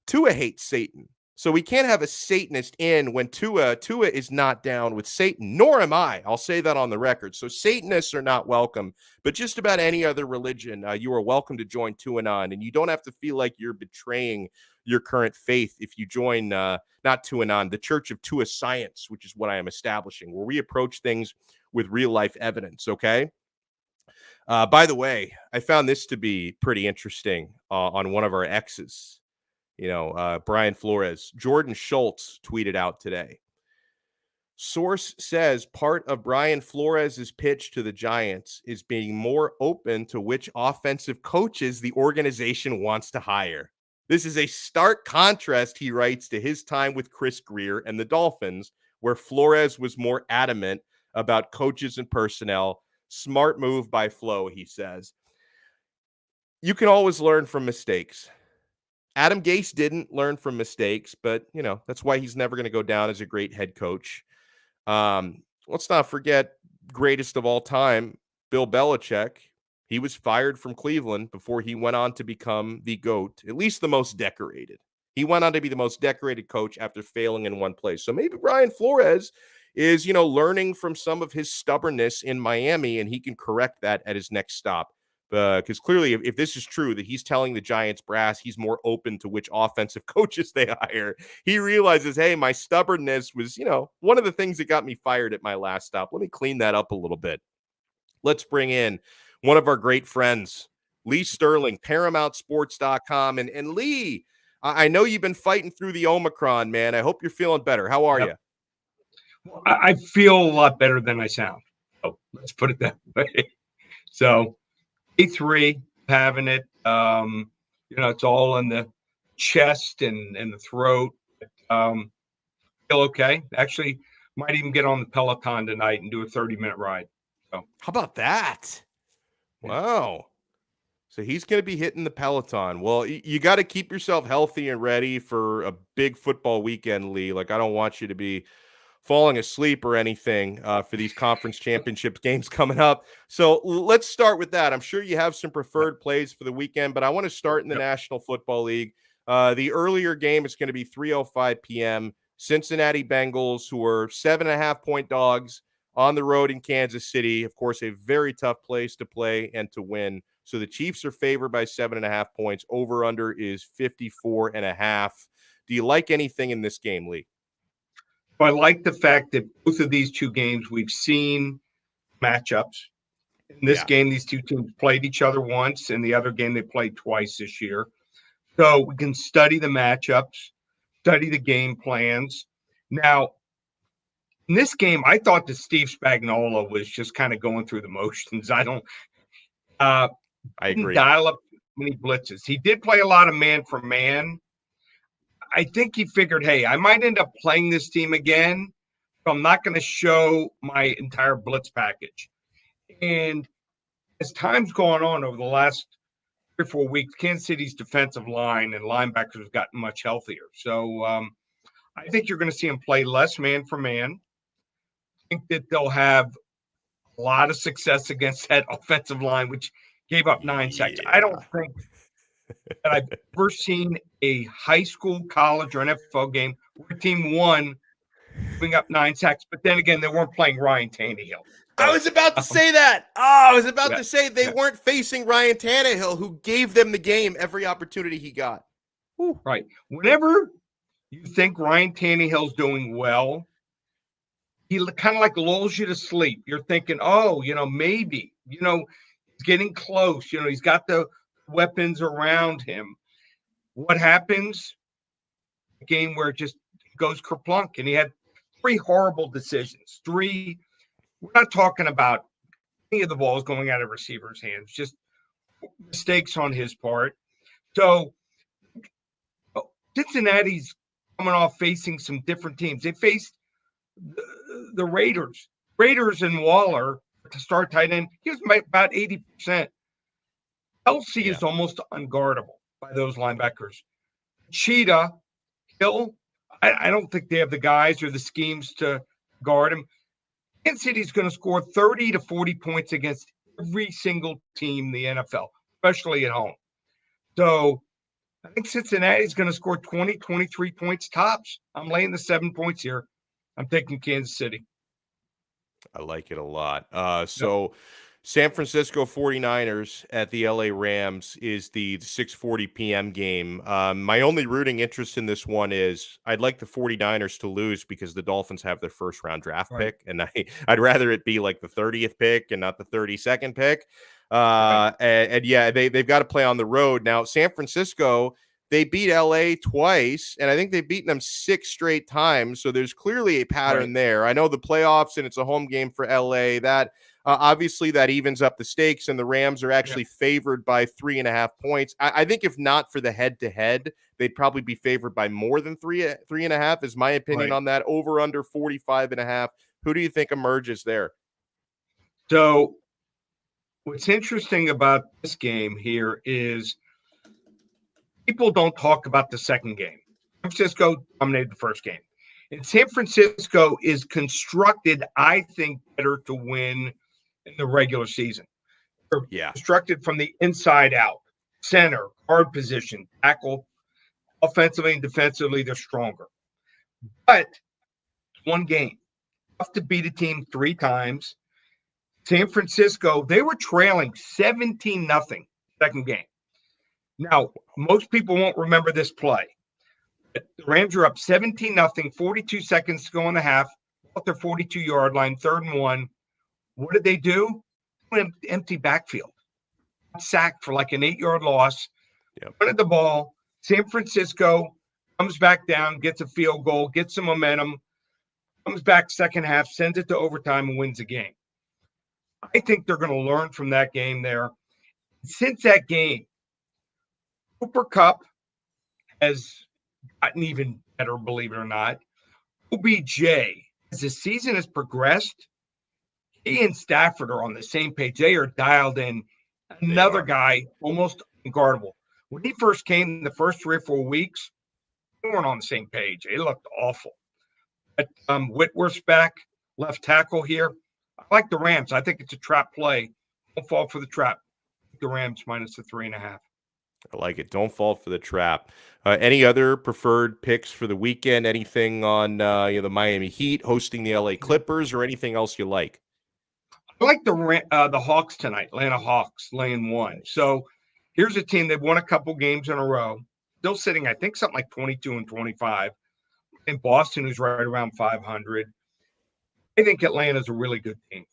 Tua hates Satan. So we can't have a Satanist in when Tua is not down with Satan, nor am I. I'll say that on the record. So Satanists are not welcome, but just about any other religion, you are welcome to join TwoAnon, and you don't have to feel like you're betraying your current faith if you join, not TwoAnon, the Church of Tua Science, which is what I am establishing, where we approach things with real-life evidence, okay? By the way, I found this to be pretty interesting on one of our X's. Brian Flores. Jordan Schultz tweeted out today. Source says part of Brian Flores' pitch to the Giants is being more open to which offensive coaches the organization wants to hire. This is a stark contrast, he writes, to his time with Chris Greer and the Dolphins, where Flores was more adamant about coaches and personnel. Smart move by Flo, he says. You can always learn from mistakes. Adam Gase didn't learn from mistakes, but, that's why he's never going to go down as a great head coach. Let's not forget, greatest of all time, Bill Belichick. He was fired from Cleveland before he went on to become the GOAT, at least the most decorated. He went on to be the most decorated coach after failing in one place. So maybe Brian Flores is, learning from some of his stubbornness in Miami, and he can correct that at his next stop. Because clearly, if this is true, that he's telling the Giants brass he's more open to which offensive coaches they hire, he realizes, hey, my stubbornness was, one of the things that got me fired at my last stop. Let me clean that up a little bit. Let's bring in one of our great friends, Lee Sterling, ParamountSports.com. And Lee, I know you've been fighting through the Omicron, man. I hope you're feeling better. How are you?
I feel a lot better than I sound. So let's put it that way. So A3, having it, it's all in the chest and the throat. Feel okay. Actually, might even get on the Peloton tonight and do a 30-minute ride. So
how about that? Wow. So he's going to be hitting the Peloton. Well, you got to keep yourself healthy and ready for a big football weekend, Lee. Like, I don't want you to be falling asleep or anything for these conference championship games coming up. So let's start with that. I'm sure you have some preferred plays for the weekend, but I want to start in the National Football League. The earlier game is going to be 3:05 p.m. Cincinnati Bengals, who are 7.5-point dogs on the road in Kansas City. Of course, a very tough place to play and to win. So the Chiefs are favored by 7.5 points. Over under is 54.5. Do you like anything in this game, Lee?
I like the fact that both of these two games we've seen matchups. In this game, these two teams played each other once. In the other game, they played twice this year. So we can study the matchups, study the game plans. Now, in this game, I thought that Steve Spagnuolo was just kind of going through the motions. I agree. Dial up many blitzes. He did play a lot of man for man. I think he figured, hey, I might end up playing this team again, so I'm not going to show my entire blitz package. And as time's gone on over the last 3 or 4 weeks, Kansas City's defensive line and linebackers have gotten much healthier. So I think you're going to see them play less man for man. I think that they'll have a lot of success against that offensive line, which gave up 9 sacks. I don't think that I've ever seen a high school, college, or NFL game where a team won giving up 9 sacks. But then again, they weren't playing Ryan Tannehill. So,
I was about to say that. I was about to say they weren't facing Ryan Tannehill, who gave them the game every opportunity he got.
Whew. Right. Whenever you think Ryan Tannehill's doing well, he kind of like lulls you to sleep. You're thinking, maybe, he's getting close. He's got the weapons around him. What happens? A game where it just goes kerplunk, and he had 3 horrible decisions. 3. We're not talking about any of the balls going out of receivers' hands, just mistakes on his part. So Cincinnati's coming off facing some different teams. They faced the Raiders. Raiders and Waller to start tight end. He was about 80%. Kelsey is almost unguardable by those linebackers. Cheetah, Hill, I don't think they have the guys or the schemes to guard him. Kansas City's going to score 30 to 40 points against every single team in the NFL, especially at home. So I think Cincinnati's going to score 20, 23 points tops. I'm laying the 7 points here. I'm taking Kansas City.
I like it a lot. San Francisco 49ers at the LA Rams is the 6:40 p.m. game. My only rooting interest in this one is I'd like the 49ers to lose because the Dolphins have their first round draft pick, and I'd rather it be like the 30th pick and not the 32nd pick. They've got to play on the road. Now, San Francisco, they beat LA twice, and I think they've beaten them 6 straight times. So there's clearly a pattern there. I know the playoffs, and it's a home game for LA. That obviously that evens up the stakes, and the Rams are actually favored by 3.5 points. I think if not for the head-to-head, they'd probably be favored by more than 3.5 is my opinion on that. Over under 45.5. Who do you think emerges there?
So what's interesting about this game here is people don't talk about the second game. San Francisco dominated the first game. And San Francisco is constructed, I think, better to win in the regular season. They're
Yeah.
constructed from the inside out. Center, guard position, tackle, offensively and defensively, they're stronger. But one game, tough to beat a team 3 times. San Francisco, they were trailing 17-0 second game. Now, most people won't remember this play. But the Rams are up 17-0, 42 seconds to go in the half, off their 42-yard line, 3rd and 1. What did they do? Empty backfield. Sacked for like an 8-yard loss.
Yep.
Punted the ball. San Francisco comes back down, gets a field goal, gets some momentum, comes back second half, sends it to overtime, and wins the game. I think they're going to learn from that game there. Since that game, Cooper Kupp has gotten even better, believe it or not. OBJ, as the season has progressed, he and Stafford are on the same page. They are dialed in. Another guy, almost unguardable. When he first came the first 3 or 4 weeks, they weren't on the same page. It looked awful. But Whitworth's back, left tackle here. I like the Rams. I think it's a trap play. Don't fall for the trap. The Rams minus the 3.5.
I like it. Don't fall for the trap. Any other preferred picks for the weekend? Anything on the Miami Heat hosting the LA Clippers, or anything else you like?
I like the Hawks tonight. Atlanta Hawks laying 1. So here's a team that won a couple games in a row. Still sitting, I think, something like 22-25. And Boston, who's right around 500. I think Atlanta's a really good team.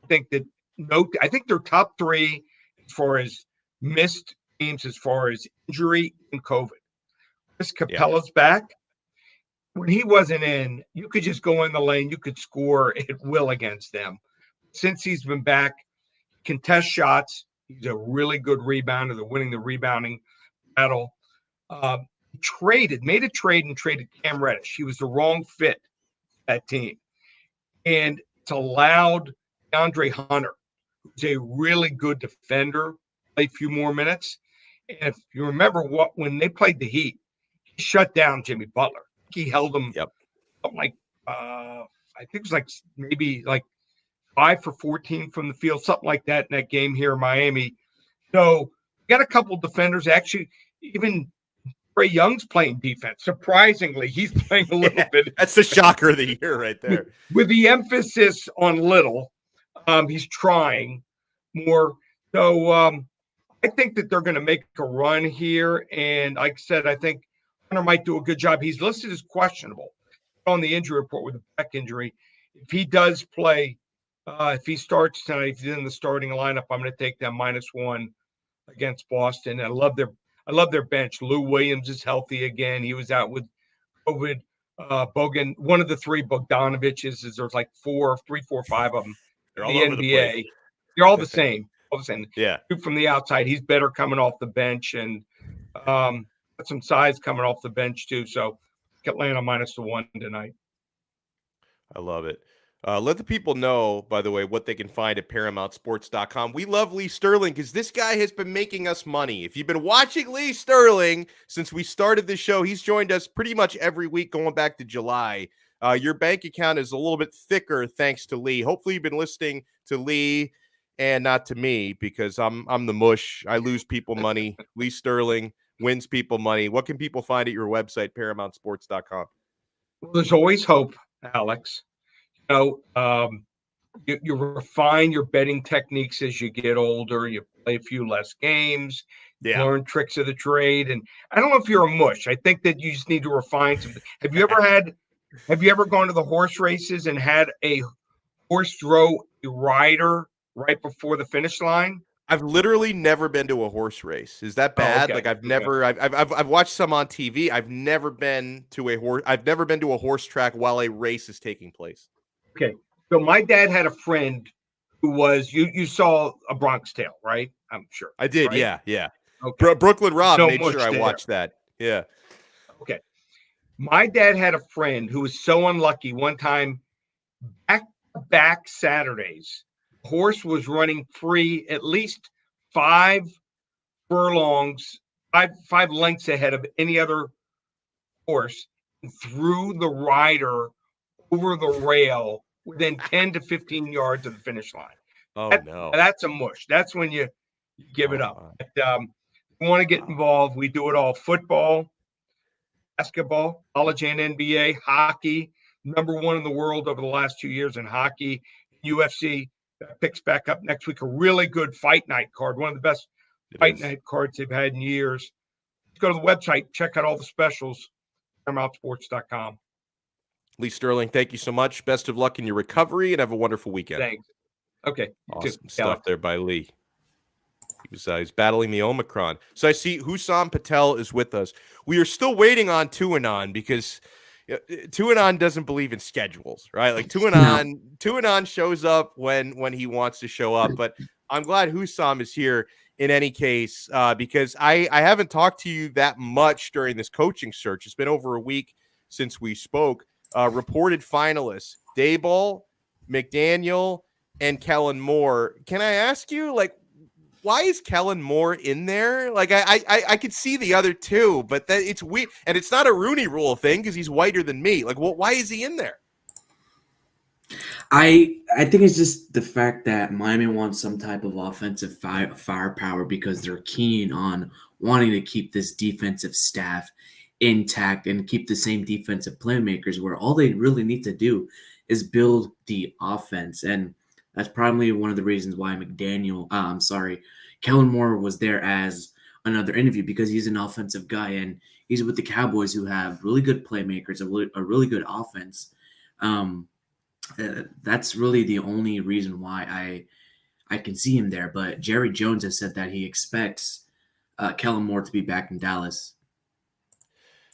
I think they're top 3 as far as missed games, as far as injury and COVID. Chris Capella's back. When he wasn't in, you could just go in the lane. You could score at will against them. Since he's been back, contest shots. He's a really good rebounder. They're winning the rebounding battle. Made a trade and traded Cam Reddish. He was the wrong fit for that team. And it's allowed DeAndre Hunter, who's a really good defender, play a few more minutes. And if you remember when they played the Heat, he shut down Jimmy Butler. He held him something like I think it was like maybe like 5 for 14 from the field, something like that in that game here in Miami. So we got a couple defenders. Actually, even Trae Young's playing defense. Surprisingly, he's playing a little bit.
That's the shocker of the year right there.
With the emphasis on little, he's trying more. So I think that they're going to make a run here. And like I said, I think Hunter might do a good job. He's listed as questionable on the injury report with a back injury. If he does play, if he starts tonight, if he's in the starting lineup, I'm going to take them -1 against Boston. I love their bench. Lou Williams is healthy again. He was out with COVID. Bogan, one of the 3 Bogdanoviches, there's like 3, 4, 5 of them
They're
in
all
the
over the
NBA.
place.
They're all the same.
Yeah.
From the outside, he's better coming off the bench, and got some size coming off the bench too. So Atlanta -1 tonight.
I love it. Let the people know, by the way, what they can find at ParamountSports.com. We love Lee Sterling because this guy has been making us money. If you've been watching Lee Sterling since we started the show, he's joined us pretty much every week going back to July. Your bank account is a little bit thicker thanks to Lee. Hopefully you've been listening to Lee and not to me, because I'm the mush. I lose people money. Lee Sterling wins people money. What can people find at your website, ParamountSports.com?
Well, there's always hope, Alex. You refine your betting techniques as you get older. You play a few less games, learn tricks of the trade. And I don't know if you're a mush. I think that you just need to refine something. Have you ever gone to the horse races and had a horse throw a rider right before the finish line?
I've literally never been to a horse race. Is that bad?
Okay.
Like I've watched some on TV. I've never been to a horse track while a race is taking place.
Okay. So my dad had a friend who was you saw A Bronx Tale, right? I'm sure.
I did,
right?
yeah.
Okay.
Brooklyn Rob
No
made sure I
mush
watched that. Yeah.
Okay. My dad had a friend who was so unlucky one time, back Saturdays, the horse was running free at least 5 furlongs, five lengths ahead of any other horse, and threw the rider over the rail within 10 to 15 yards of the finish line.
Oh no.
That's a mush. That's when you give it
Oh
up.
my.
But, you want to get involved, we do it all: football, basketball, college and NBA, hockey. Number one in the world over the last 2 years in hockey. UFC picks back up next week. A really good fight night card, one of the best
It
fight
is.
night cards they've had in years. Go to the website, check out all the specials, ParamountSports.com.
Lee Sterling, thank you so much. Best of luck in your recovery and have a wonderful weekend.
Thanks. Okay. You too,
Awesome stuff
Alex.
there by Lee. He's battling the Omicron. So I see Hussam Patel is with us. We are still waiting on TwoAnon because TwoAnon doesn't believe in schedules, right? Like TwoAnon shows up when he wants to show up. But I'm glad Hussam is here in any case because I haven't talked to you that much during this coaching search. It's been over a week since we spoke. Reported finalists: Daboll, McDaniel, and Kellen More. Can I ask you, like, why is Kellen More in there? Like, I could see the other two, but it's weird, and it's not a Rooney Rule thing because he's whiter than me. Like, well, why is he in there?
I think it's just the fact that Miami wants some type of offensive firepower because they're keen on wanting to keep this defensive staff intact and keep the same defensive playmakers, where all they really need to do is build the offense. And that's probably one of the reasons why Kellen Moore was there as another interview, because he's an offensive guy and he's with the Cowboys, who have really good playmakers, a really good offense. That's really the only reason why I can see him there. But Jerry Jones has said that he expects Kellen Moore to be back in Dallas.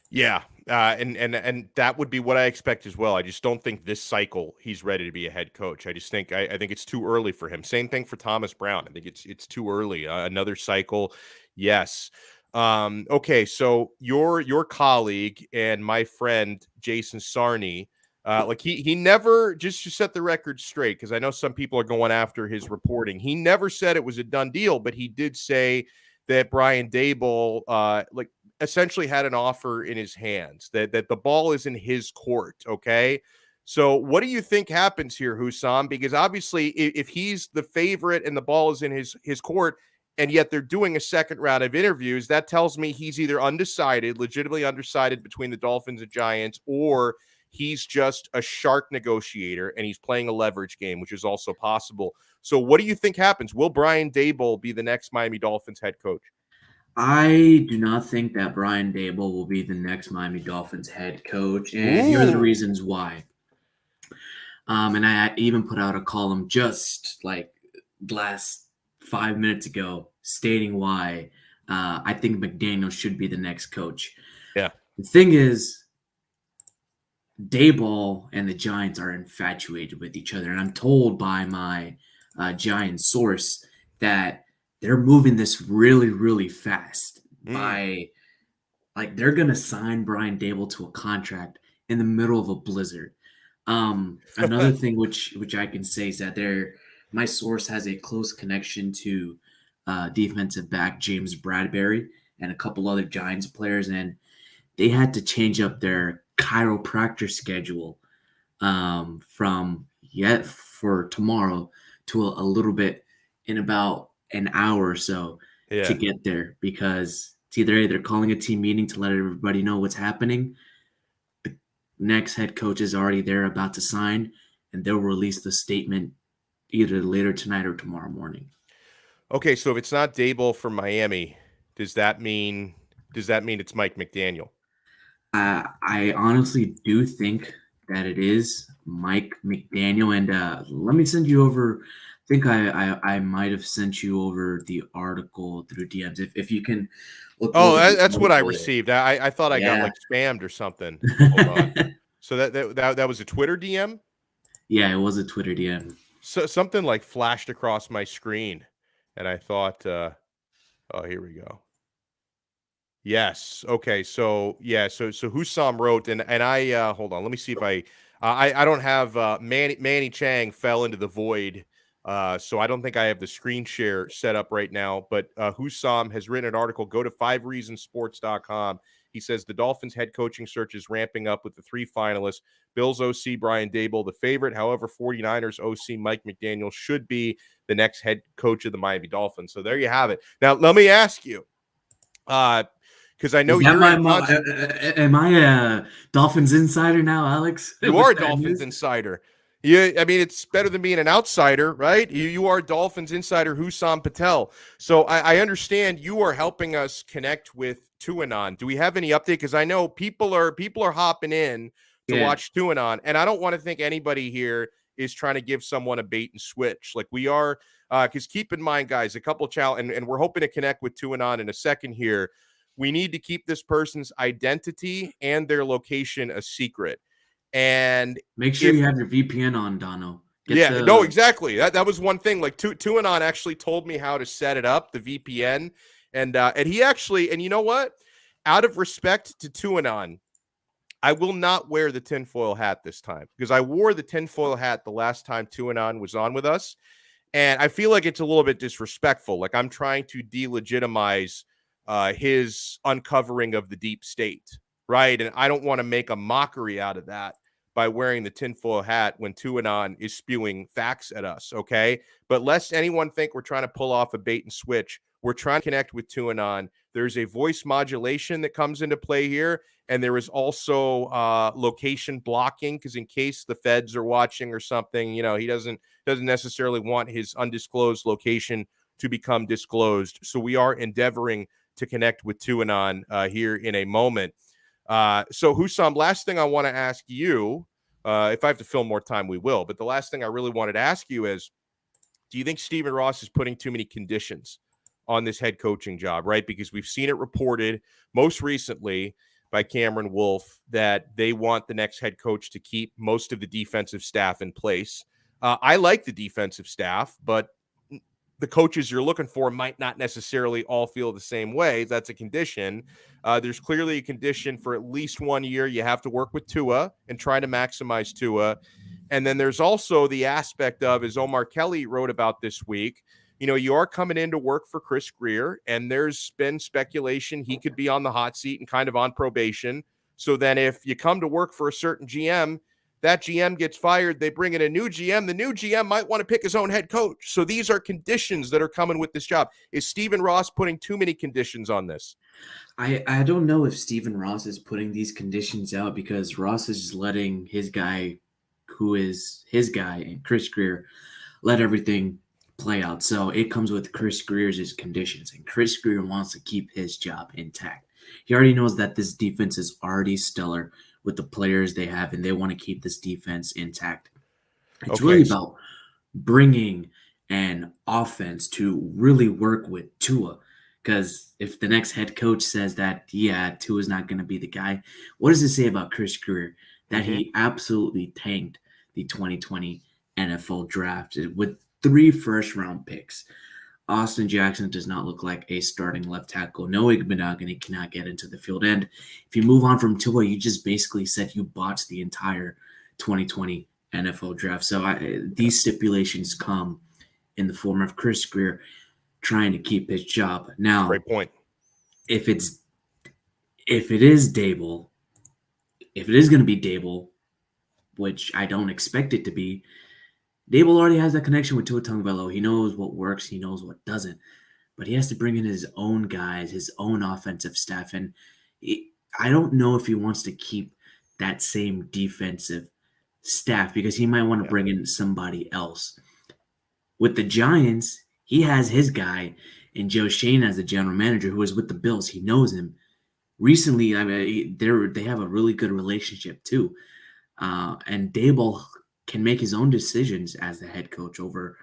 Yeah, and that would be what I expect as well. I just don't think this cycle he's ready to be a head coach. I just think I think it's too early for him. Same thing for Thomas Brown. I think it's too early. Another cycle, yes. Okay, so your colleague and my friend Jason Sarney, like he never, just to set the record straight, because I know some people are going after his reporting. He never said it was a done deal, but he did say that Brian Daboll, like, essentially had an offer in his hands, that the ball is in his court. Okay. So what do you think happens here, Hussam? Because obviously if he's the favorite and the ball is in his court, and yet they're doing a second round of interviews, that tells me he's either undecided, legitimately undecided between the Dolphins and Giants, or he's just a shark negotiator and he's playing a leverage game, which is also possible. So what do you think happens? Will Brian Daboll be the next Miami Dolphins head coach?
I do not think that Brian Daboll will be the next Miami Dolphins head coach, and here are the reasons why. And I even put out a column just like last 5 minutes ago stating why I think McDaniel should be the next coach.
Yeah.
The thing is, Daboll and the Giants are infatuated with each other, and I'm told by my Giants source that they're moving this really, really fast. By, like, they're gonna sign Brian Daboll to a contract in the middle of a blizzard. Another thing which I can say is that my source has a close connection to defensive back James Bradbury and a couple other Giants players, and they had to change up their chiropractor schedule for tomorrow to a little bit in about an hour or so to get there, because it's either calling a team meeting to let everybody know what's happening. The next head coach is already there about to sign, and they'll release the statement either later tonight or tomorrow morning.
Okay, so if it's not Daboll from Miami, does that mean it's Mike McDaniel?
I honestly do think that it is Mike McDaniel, and let me send you over. I think I might have sent you over the article through DMs. If you can look.
Oh, that's what I received. I thought I got like spammed or something. Hold on. So that was a Twitter DM?
Yeah, it was a Twitter DM.
So something like flashed across my screen, and I thought, oh, here we go. Yes. Okay. So yeah. So Hussam wrote, and I hold on. Let me see if I don't have Manny Chang fell into the void. So I don't think I have the screen share set up right now. But Hussam has written an article. Go to 5reasonsports.com He says the Dolphins head coaching search is ramping up with the 3 finalists. Bills OC Brian Daboll, the favorite. However, 49ers OC Mike McDaniel should be the next head coach of the Miami Dolphins. So there you have it. Now, let me ask you, because I know you're
am I a Dolphins insider now, Alex?
You are a Dolphins insider. Yeah, I mean, it's better than being an outsider, right? You are Dolphins insider Hussam Patel. So I understand you are helping us connect with TwoAnon. Do we have any update? Because I know people are hopping in to watch TwoAnon, and I don't want to think anybody here is trying to give someone a bait and switch. Like we are, because keep in mind, guys, a couple and we're hoping to connect with TwoAnon in a second here. We need to keep this person's identity and their location a secret. And
make sure you have your VPN on, Donno.
No, exactly. That was one thing. Like TwoAnon actually told me how to set it up, the VPN, and he actually, and you know what? Out of respect to TwoAnon, I will not wear the tinfoil hat this time because I wore the tinfoil hat the last time TwoAnon was on with us, and I feel like it's a little bit disrespectful. Like I'm trying to delegitimize his uncovering of the deep state, right? And I don't want to make a mockery out of that by wearing the tinfoil hat when TwoAnon is spewing facts at us, okay? But lest anyone think we're trying to pull off a bait and switch, we're trying to connect with TwoAnon. There's a voice modulation that comes into play here, and there is also location blocking because in case the feds are watching or something, you know, he doesn't necessarily want his undisclosed location to become disclosed. So we are endeavoring to connect with TwoAnon here in a moment. So Hussam, last thing I want to ask you, if I have to fill more time, we will. But the last thing I really wanted to ask you is, do you think Stephen Ross is putting too many conditions on this head coaching job, right? Because we've seen it reported most recently by Cameron Wolf that they want the next head coach to keep most of the defensive staff in place. I like the defensive staff, but the coaches you're looking for might not necessarily all feel the same way. That's a condition. There's clearly a condition for at least 1 year. You have to work with Tua and try to maximize Tua. And then there's also the aspect of, as Omar Kelly wrote about this week, you know, you are coming in to work for Chris Grier, and there's been speculation he could be on the hot seat and kind of on probation. So then if you come to work for a certain GM, that GM gets fired, they bring in a new GM. The new GM might want to pick his own head coach. So these are conditions that are coming with this job. Is Stephen Ross putting too many conditions on this?
I don't know if Stephen Ross is putting these conditions out because Ross is just letting his guy, who is his guy, and Chris Grier, let everything play out. So it comes with Chris Grier's conditions, and Chris Grier wants to keep his job intact. He already knows that this defense is already stellar with the players they have, and they want to keep this defense intact. It's really about bringing an offense to really work with Tua, because if the next head coach says that, Tua is not going to be the guy, what does it say about Chris Grier? That he absolutely tanked the 2020 NFL draft with 3 first-round picks. Austin Jackson does not look like a starting left tackle. No Igbenogany cannot get into the field. And if you move on from Tua, you just basically said you botched the entire 2020 NFL draft. So these stipulations come in the form of Chris Grier trying to keep his job. Now,
great point.
If it is Daboll, if it is going to be Daboll, which I don't expect it to be, Daboll already has that connection with Tua Tagovailoa. He knows what works. He knows what doesn't. But he has to bring in his own guys, his own offensive staff. And I don't know if he wants to keep that same defensive staff because he might want to bring in somebody else. With the Giants, he has his guy and Joe Shane as the general manager who is with the Bills. He knows him. Recently, I mean, they have a really good relationship too. And Daboll can make his own decisions as the head coach over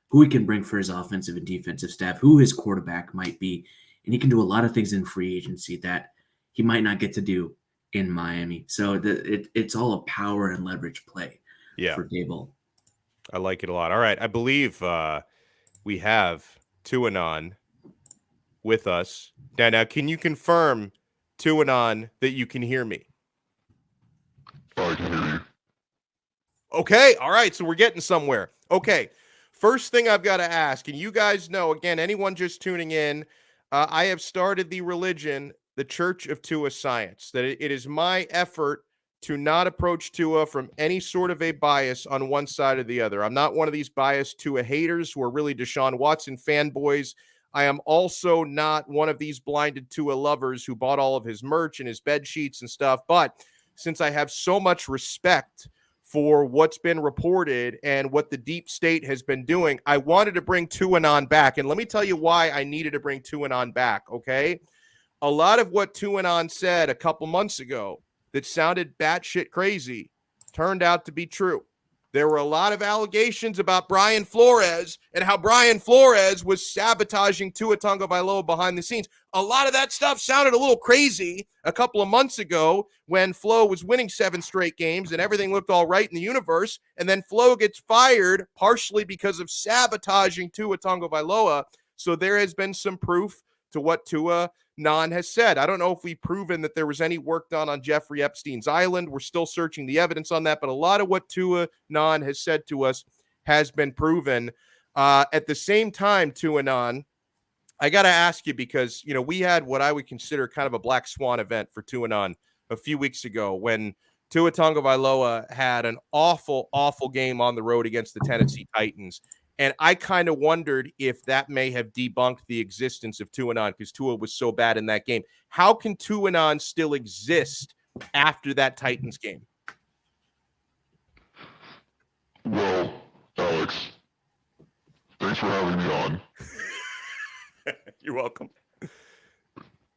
who he can bring for his offensive and defensive staff, who his quarterback might be. And he can do a lot of things in free agency that he might not get to do in Miami. So it's all a power and leverage play for Daboll.
I like it a lot. All right. I believe we have TwoAnon with us. Now, can you confirm, TwoAnon, that you can hear me?
I can hear you.
Okay, all right, so we're getting somewhere. Okay, first thing I've got to ask, and you guys know, again, anyone just tuning in, I have started the religion the Church of Tua Science, that it is my effort to not approach Tua from any sort of a bias on one side or the other. I'm not one of these biased Tua haters who are really Deshaun Watson fanboys. I am also not one of these blinded Tua lovers who bought all of his merch and his bed sheets and stuff. But since I have so much respect for what's been reported and what the deep state has been doing, I wanted to bring TwoAnon back. And let me tell you why I needed to bring TwoAnon back, okay? A lot of what TwoAnon said a couple months ago that sounded batshit crazy turned out to be true. There were a lot of allegations about Brian Flores and how Brian Flores was sabotaging Tua Tagovailoa behind the scenes. A lot of that stuff sounded a little crazy a couple of months ago when Flo was winning 7 straight games and everything looked all right in the universe. And then Flo gets fired partially because of sabotaging Tua Tagovailoa. So there has been some proof to what TuaNon has said. I don't know if we've proven that there was any work done on Jeffrey Epstein's island. We're still searching the evidence on that, but a lot of what TuaNon has said to us has been proven. At the same time, TuaNon, I got to ask you because, you know, we had what I would consider kind of a black swan event for TuaNon a few weeks ago when Tua Tagovailoa had an awful, awful game on the road against the Tennessee Titans. And I kind of wondered if that may have debunked the existence of TuaNon because Tua was so bad in that game. How can TuaNon still exist after that Titans game?
Well, Alex, thanks for having me on.
You're welcome.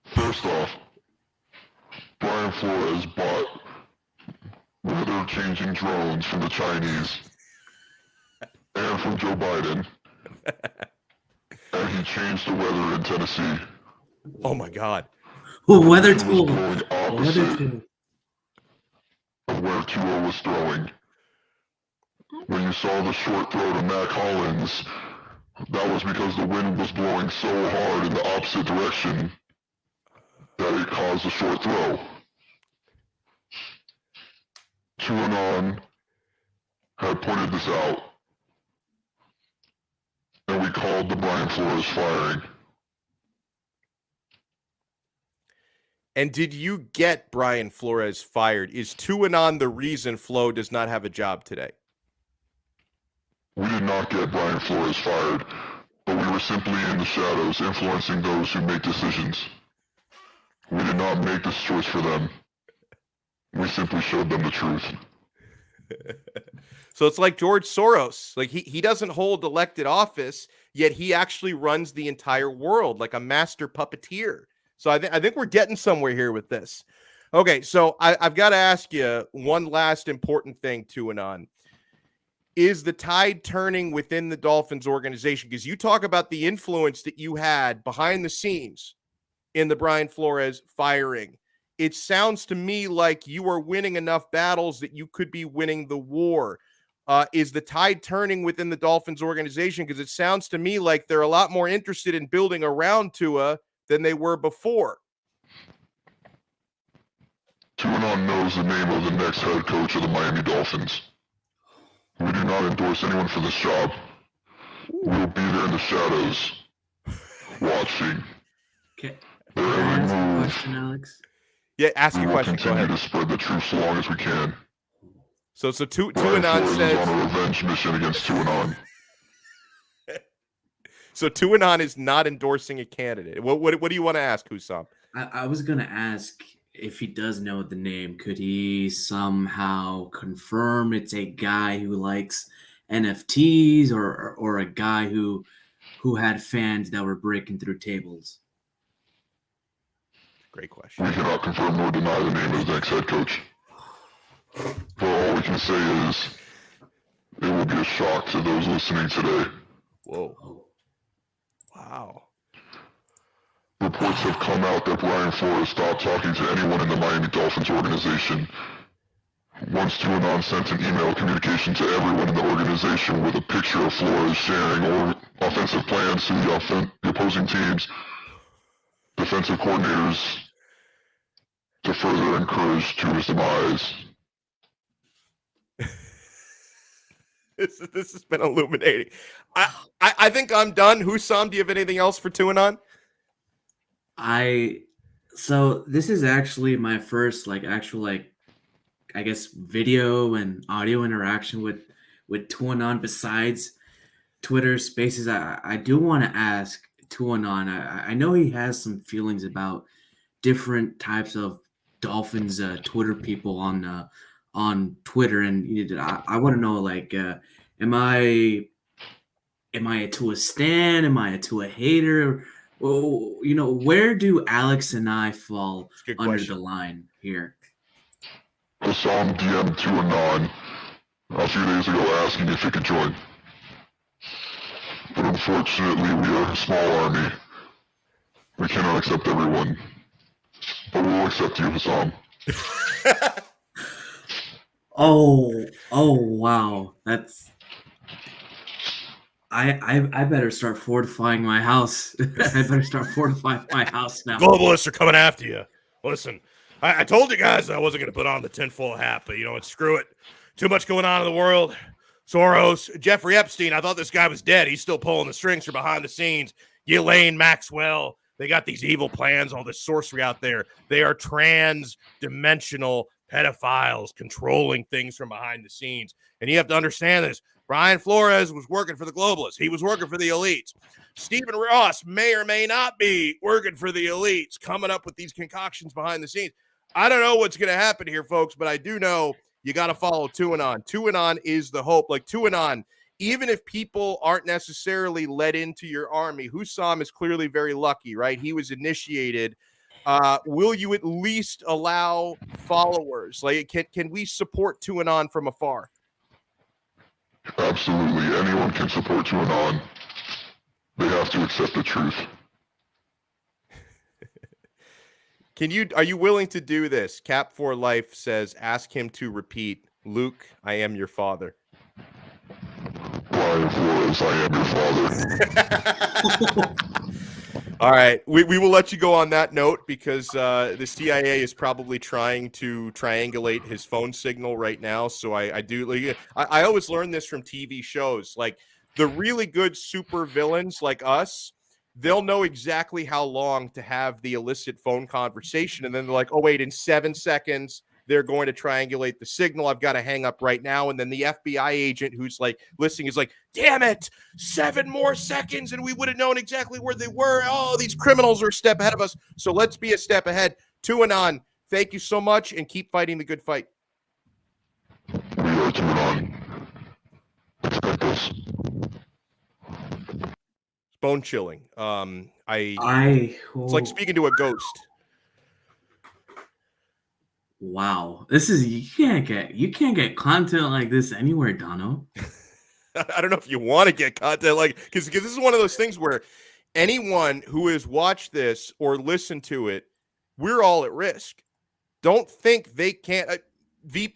First off, Brian Flores bought weather-changing drones from the Chinese and from Joe Biden, and he changed the weather in Tennessee.
Oh my God!
Weather
He
tool.
was throwing
Weather
opposite
tool.
of where Tua was throwing. When you saw the short throw to Mac Hollins, that was because the wind was blowing so hard in the opposite direction that it caused a short throw. TuaNon had pointed this out, and we called the Brian Flores firing.
And did you get Brian Flores fired? Is TuaNon the reason Flo does not have a job today?
We did not get Brian Flores fired, but we were simply in the shadows influencing those who make decisions. We did not make this choice for them. We simply showed them the truth.
So it's like George Soros. Like he doesn't hold elected office, yet he actually runs the entire world like a master puppeteer. So I think we're getting somewhere here with this. Okay, so I've got to ask you one last important thing, TuaNon. Is the tide turning within the Dolphins organization? Because you talk about the influence that you had behind the scenes in the Brian Flores firing. It sounds to me like you are winning enough battles that you could be winning the war. Is the tide turning within the Dolphins organization? Because it sounds to me like they're a lot more interested in building around Tua than they were before.
TuaNon knows the name of the next head coach of the Miami Dolphins. We do not endorse anyone for this job. We will be there in the shadows, watching.
Can
their
I
every
ask a
move.
question, Alex?
Yeah, ask
We
your
will
question. Go
continue
ahead.
to spread the truth so long as we can.
So
Brian
TuaNon
Flores
says.
is on a revenge mission against TuaNon.
So TuaNon is not endorsing a candidate. What do you want to ask, Hussam?
I was gonna ask if he does know the name. Could he somehow confirm it's a guy who likes NFTs or a guy who had fans that were breaking through tables?
Great question.
We cannot confirm nor deny the name of the next head coach. But all we can say is it will be a shock to those listening today.
Whoa.
Oh.
Wow.
Reports have come out that Brian Flores stopped talking to anyone in the Miami Dolphins organization. Once TuaNon sent an email communication to everyone in the organization with a picture of Flores sharing offensive plans to the opposing teams, defensive coordinators, to further encourage Tua's demise.
This has been illuminating. I think I'm done. Hussam, do you have anything else for TuaNon?
So this is actually my first I guess video and audio interaction with TwoAnon besides Twitter Spaces. I do want to ask TwoAnon. I know he has some feelings about different types of Dolphins Twitter people on Twitter, and I want to know am I a Tua stan? Am I a Tua hater? Well, where do Alex and I fall
It's a good
under
question.
the line here?
Hussam DM'd TwoAnon a few days ago asking if he could join. But unfortunately, we are a small army. We cannot accept everyone. But we'll accept you, Hussam.
Oh, wow. That's I better start fortifying my house. I better start fortifying my house now.
Globalists are coming after you. Listen, I told you guys I wasn't going to put on the tinfoil hat, but you know what? Screw it. Too much going on in the world. Soros, Jeffrey Epstein. I thought this guy was dead. He's still pulling the strings from behind the scenes. Ghislaine Maxwell. They got these evil plans, all this sorcery out there. They are trans-dimensional pedophiles controlling things from behind the scenes. And you have to understand this. Brian Flores was working for the globalists. He was working for the elites. Stephen Ross may or may not be working for the elites, coming up with these concoctions behind the scenes. I don't know what's going to happen here, folks, but I do know you got to follow TwoAnon. TwoAnon is the hope. Like TwoAnon, even if people aren't necessarily let into your army, Hussam is clearly very lucky, right? He was initiated. Will you at least allow followers? Like, can we support TwoAnon from afar?
Absolutely. Anyone can support TwoAnon. They have to accept the truth.
Are you willing to do this? Cap for Life says, ask him to repeat, Luke, I am your father.
Brian Flores, I am your father.
All right. We will let you go on that note because the CIA is probably trying to triangulate his phone signal right now. So I always learn this from TV shows. Like the really good super villains like us, they'll know exactly how long to have the illicit phone conversation. And then they're like, oh, wait, in 7 seconds, they're going to triangulate the signal. I've got to hang up right now. And then the FBI agent who's like listening is like, damn it, 7 more seconds. And we would have known exactly where they were. Oh, these criminals are a step ahead of us. So let's be a step ahead. TwoAnon, thank you so much and keep fighting the good fight.
We are TwoAnon. Expect us.
Bone chilling. It's like speaking to a ghost.
Wow, this is you can't get content like this anywhere, Donno.
I don't know if you want to get content like because this is one of those things where anyone who has watched this or listened to it, we're all at risk. Don't think they can't. I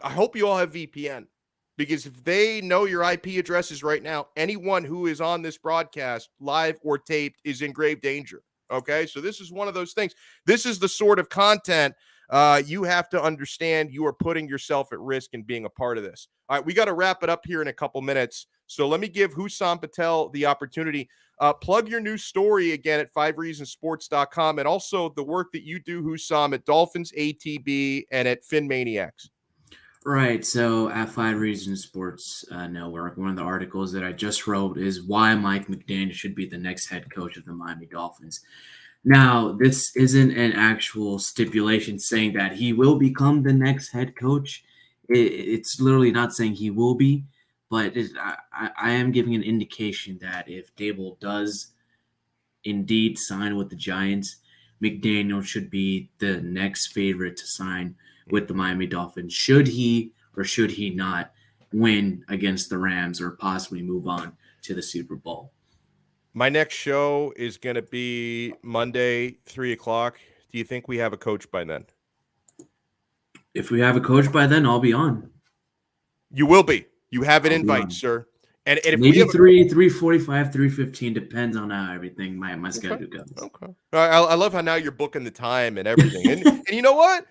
hope you all have VPN because if they know your IP addresses right now, anyone who is on this broadcast, live or taped, is in grave danger. Okay, so this is one of those things. This is the sort of content you have to understand you are putting yourself at risk in being a part of this. All right, we got to wrap it up here in a couple minutes. So let me give Hussam Patel the opportunity. Plug your new story again at 5reasonsports.com and also the work that you do, Hussam, at Dolphins ATB and at FinManiacs.
Right. So at 5 Reasons Sports Network, one of the articles that I just wrote is why Mike McDaniel should be the next head coach of the Miami Dolphins. Now, this isn't an actual stipulation saying that he will become the next head coach. It's literally not saying he will be, but I am giving an indication that if Daboll does indeed sign with the Giants, McDaniel should be the next favorite to sign with the Miami Dolphins. Should he or should he not win against the Rams or possibly move on to the Super Bowl?
My next show is going to be Monday, 3 o'clock. Do you think we have a coach by then?
If we have a coach by then, I'll be on.
You will be. You have an invite, sir. And if
maybe
we have
3:45, 3:15 depends on how everything my schedule goes.
Okay. I love how now you're booking the time and everything. And you know what?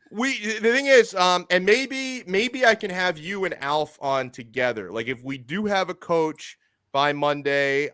The thing is, and maybe I can have you and Alf on together. Like if we do have a coach by Monday,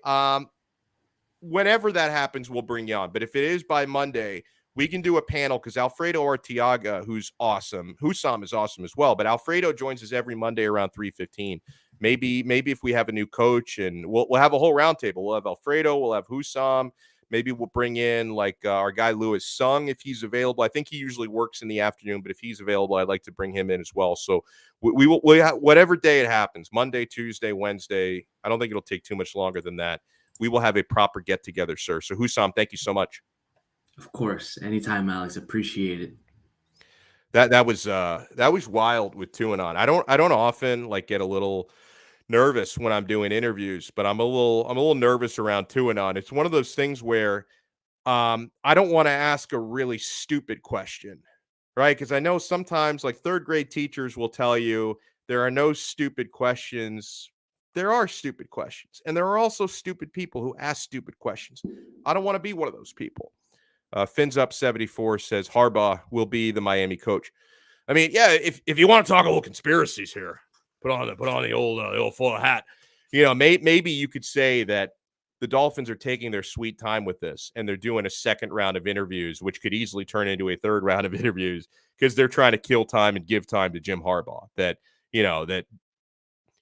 whenever that happens, we'll bring you on. But if it is by Monday, we can do a panel because Alfredo Arteaga, who's awesome, Hussam is awesome as well, but Alfredo joins us every Monday around 3:15. Maybe if we have a new coach, and we'll have a whole roundtable. We'll have Alfredo, we'll have Hussam. Maybe we'll bring in like our guy Louis Sung if he's available. I think he usually works in the afternoon, but if he's available, I'd like to bring him in as well. So we will whatever day it happens, Monday, Tuesday, Wednesday. I don't think it'll take too much longer than that. We will have a proper get together, sir. So Hussam, thank you so much.
Of course, anytime, Alex. Appreciate it.
That was wild with TwoAnon. I don't often like get a little nervous when I'm doing interviews, but I'm a little nervous around TwoAnon. It's one of those things where I don't want to ask a really stupid question, right? Because I know sometimes like third grade teachers will tell you there are no stupid questions. There are stupid questions, and there are also stupid people who ask stupid questions. I don't want to be one of those people. Fins Up 74 says Harbaugh will be the Miami coach. I mean, yeah, if you want to talk a little conspiracies here, put on the old full hat. You know, maybe you could say that the Dolphins are taking their sweet time with this, and they're doing a second round of interviews, which could easily turn into a third round of interviews because they're trying to kill time and give time to Jim Harbaugh. That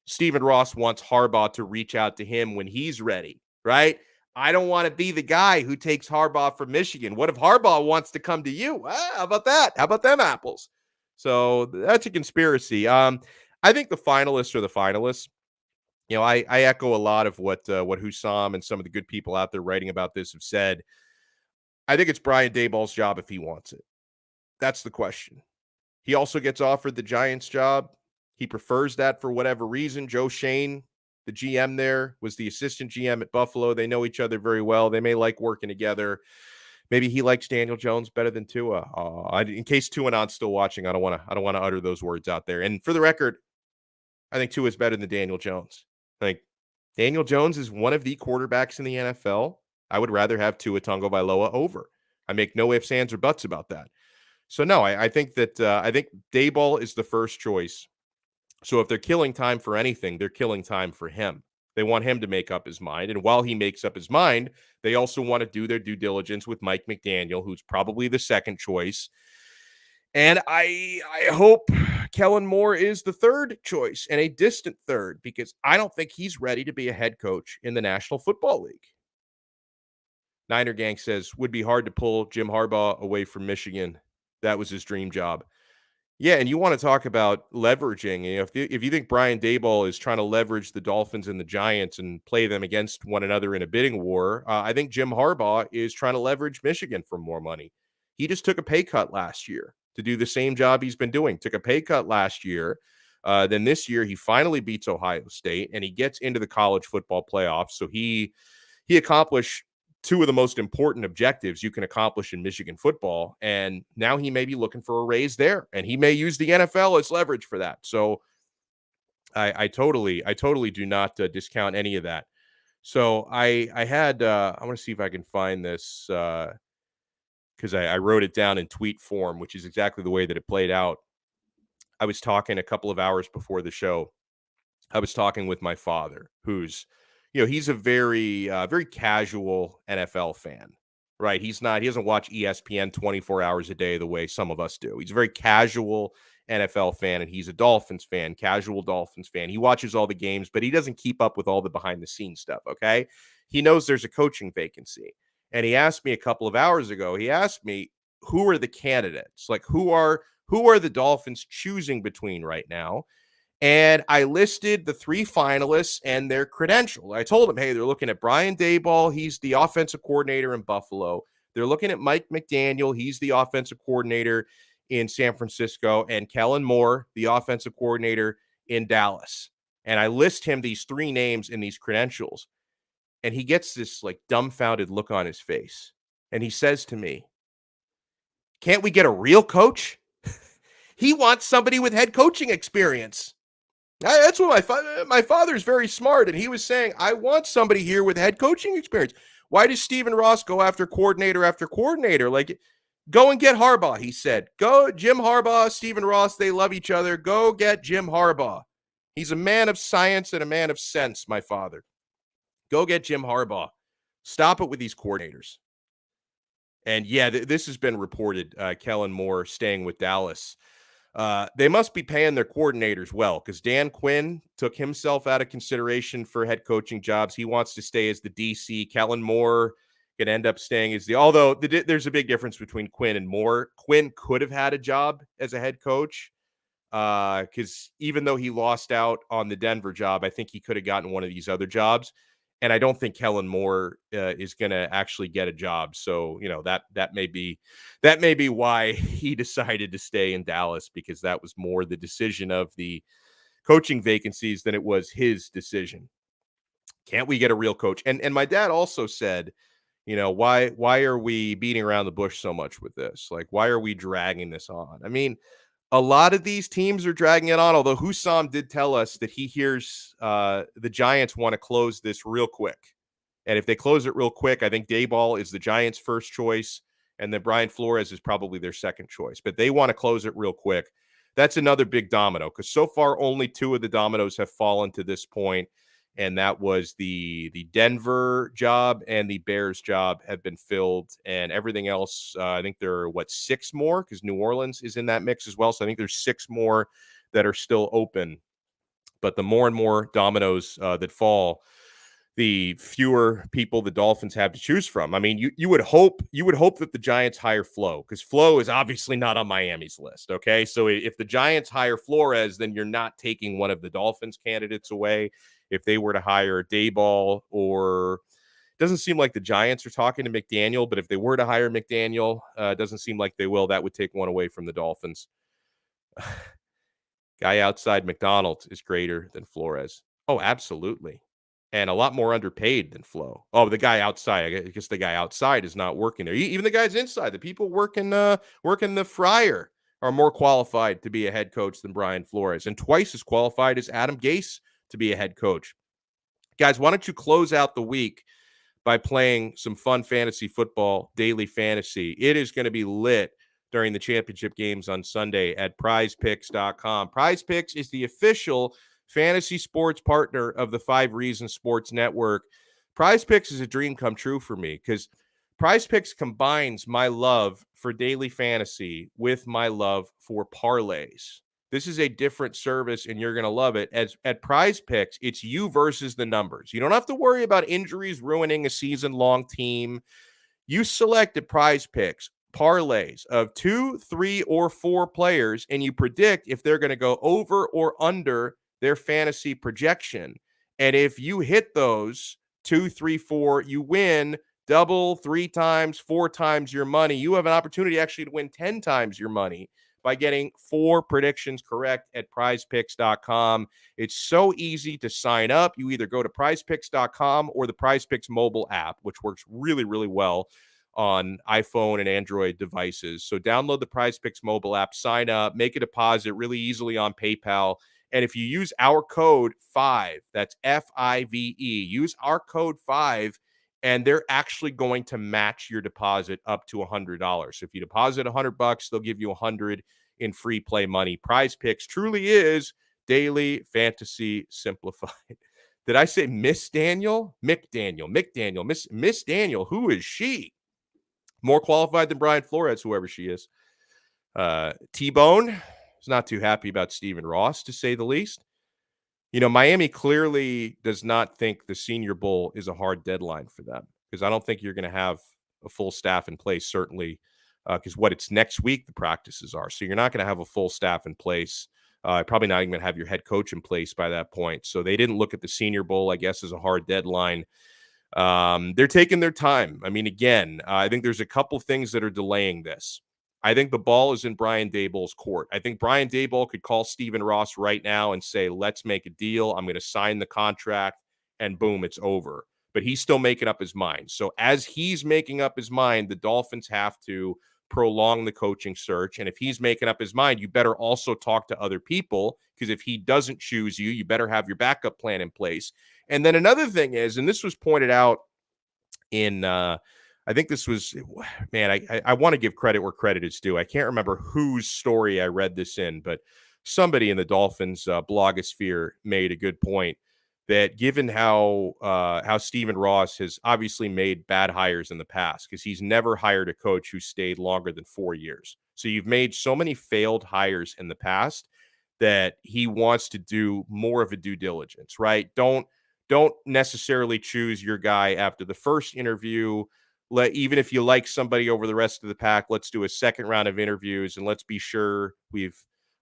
Stephen Ross wants Harbaugh to reach out to him when he's ready, right? I don't want to be the guy who takes Harbaugh from Michigan. What if Harbaugh wants to come to you? How about that? How about them apples? So that's a conspiracy. I think the finalists are the finalists. You know, I echo a lot of what Hussam and some of the good people out there writing about this have said. I think it's Brian Daboll's job if he wants it. That's the question. He also gets offered the Giants job. He prefers that for whatever reason. Joe Shane, the GM there, was the assistant GM at Buffalo. They know each other very well. They may like working together. Maybe he likes Daniel Jones better than Tua. In case TwoAnon's still watching, I don't want to utter those words out there. And for the record, I think Tua is better than Daniel Jones. I think Daniel Jones is one of the quarterbacks in the NFL. I would rather have Tua Tagovailoa over. I make no ifs, ands, or buts about that. So no, I think that I think Daboll is the first choice. So if they're killing time for anything, they're killing time for him. They want him to make up his mind. And while he makes up his mind, they also want to do their due diligence with Mike McDaniel, who's probably the second choice. And I hope Kellen More is the third choice, and a distant third, because I don't think he's ready to be a head coach in the National Football League. Niner Gang says, would be hard to pull Jim Harbaugh away from Michigan. That was his dream job. Yeah, and you want to talk about leveraging. You know, if you think Brian Daboll is trying to leverage the Dolphins and the Giants and play them against one another in a bidding war, I think Jim Harbaugh is trying to leverage Michigan for more money. He just took a pay cut last year to do the same job he's been doing. Took a pay cut last year. Then this year, he finally beats Ohio State, and he gets into the college football playoffs. So he accomplished two of the most important objectives you can accomplish in Michigan football. And now he may be looking for a raise there, and he may use the NFL as leverage for that. So I totally do not discount any of that. So I want to see if I can find this because I wrote it down in tweet form, which is exactly the way that it played out. I was talking a couple of hours before the show. I was talking with my father, who's, you know, he's a very, very casual NFL fan, right? He doesn't watch ESPN 24 hours a day the way some of us do. He's a very casual NFL fan, and he's a Dolphins fan, casual Dolphins fan. He watches all the games, but he doesn't keep up with all the behind the scenes stuff, okay? He knows there's a coaching vacancy. And he asked me a couple of hours ago, he asked me, who are the candidates? Like, who are the Dolphins choosing between right now? And I listed the three finalists and their credential. I told him, hey, they're looking at Brian Daboll. He's the offensive coordinator in Buffalo. They're looking at Mike McDaniel. He's the offensive coordinator in San Francisco. And Kellen Moore, the offensive coordinator in Dallas. And I list him these three names in these credentials. And he gets this like dumbfounded look on his face. And he says to me, can't we get a real coach? He wants somebody with head coaching experience. That's what my father's very smart, and he was saying, I want somebody here with head coaching experience. Why does Stephen Ross go after coordinator after coordinator? Like, go and get Harbaugh, he said. Go, Jim Harbaugh, Stephen Ross, they love each other. Go get Jim Harbaugh. He's a man of science and a man of sense, my father. Go get Jim Harbaugh. Stop it with these coordinators. And yeah, this has been reported. Kellen Moore staying with Dallas. They must be paying their coordinators well, because Dan Quinn took himself out of consideration for head coaching jobs. He wants to stay as the DC. Kellen Moore could end up staying as although there's a big difference between Quinn and Moore. Quinn could have had a job as a head coach, because even though he lost out on the Denver job, I think he could have gotten one of these other jobs. And I don't think Kellen Moore is going to actually get a job. So, that may be why he decided to stay in Dallas, because that was more the decision of the coaching vacancies than it was his decision. Can't we get a real coach? And my dad also said, why are we beating around the bush so much with this? Like, why are we dragging this on? I mean, a lot of these teams are dragging it on, although Hussam did tell us that he hears the Giants want to close this real quick. And if they close it real quick, I think Daboll is the Giants' first choice, and then Brian Flores is probably their second choice. But they want to close it real quick. That's another big domino, because so far only 2 of the dominoes have fallen to this point, and that was the Denver job and the Bears job have been filled, and everything else, I think there are, 6 more, because New Orleans is in that mix as well. So I think there's 6 more that are still open. But the more and more dominoes that fall, the fewer people the Dolphins have to choose from. I mean, you would hope that the Giants hire Flo, because Flo is obviously not on Miami's list. Okay, so if the Giants hire Flores, then you're not taking one of the Dolphins candidates away. If they were to hire Daboll, or it doesn't seem like the Giants are talking to McDaniel, but if they were to hire McDaniel, it doesn't seem like they will. That would take one away from the Dolphins. Guy outside McDonald's is greater than Flores. Oh, absolutely. And a lot more underpaid than Flo. Oh, the guy outside, I guess the guy outside is not working there. Even the guys inside, the people working the fryer are more qualified to be a head coach than Brian Flores, and twice as qualified as Adam Gase to be a head coach. Guys, why don't you close out the week by playing some fun fantasy football, daily fantasy? It is going to be lit during the championship games on Sunday at prizepicks.com. PrizePicks is the official fantasy sports partner of the 5 Reasons Sports Network. PrizePicks is a dream come true for me, because PrizePicks combines my love for daily fantasy with my love for parlays. This is a different service, and you're going to love it. At PrizePicks, it's you versus the numbers. You don't have to worry about injuries ruining a season-long team. You select at PrizePicks parlays of 2, 3, or 4 players, and you predict if they're going to go over or under their fantasy projection. And if you hit those 2, 3, 4, you win double, 3 times, 4 times your money. You have an opportunity actually to win 10 times your money by getting 4 predictions correct at prizepicks.com. It's so easy to sign up. You either go to prizepicks.com or the PrizePicks mobile app, which works really, really well on iPhone and Android devices. So download the PrizePicks mobile app, sign up, make a deposit really easily on PayPal. And if you use our code 5, that's FIVE, use our code 5, and they're actually going to match your deposit up to $100. So if you deposit $100, they'll give you $100 in free play money. PrizePicks truly is daily fantasy simplified. Did I say Miss Daniel? Miss Daniel. Who is she? More qualified than Brian Flores, whoever she is. T-Bone is not too happy about Stephen Ross, to say the least. Miami clearly does not think the Senior Bowl is a hard deadline for them, because I don't think you're going to have a full staff in place, certainly, because it's next week the practices are. So you're not going to have a full staff in place. Probably not even going to have your head coach in place by that point. So they didn't look at the Senior Bowl, I guess, as a hard deadline. They're taking their time. I mean, again, I think there's a couple things that are delaying this. I think the ball is in Brian Daboll's court. I think Brian Daboll could call Stephen Ross right now and say, let's make a deal. I'm going to sign the contract, and boom, it's over. But he's still making up his mind. So as he's making up his mind, the Dolphins have to prolong the coaching search. And if he's making up his mind, you better also talk to other people, because if he doesn't choose you, you better have your backup plan in place. And then another thing is, and this was pointed out in I think this was, man, I want to give credit where credit is due. I can't remember whose story I read this in, but somebody in the Dolphins blogosphere made a good point that given how Stephen Ross has obviously made bad hires in the past, because he's never hired a coach who stayed longer than 4 years. So you've made so many failed hires in the past that he wants to do more of a due diligence, right? Don't necessarily choose your guy after the first interview. Even if you like somebody over the rest of the pack, let's do a second round of interviews and let's be sure we've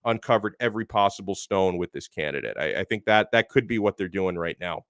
uncovered every possible stone with this candidate. I think that could be what they're doing right now.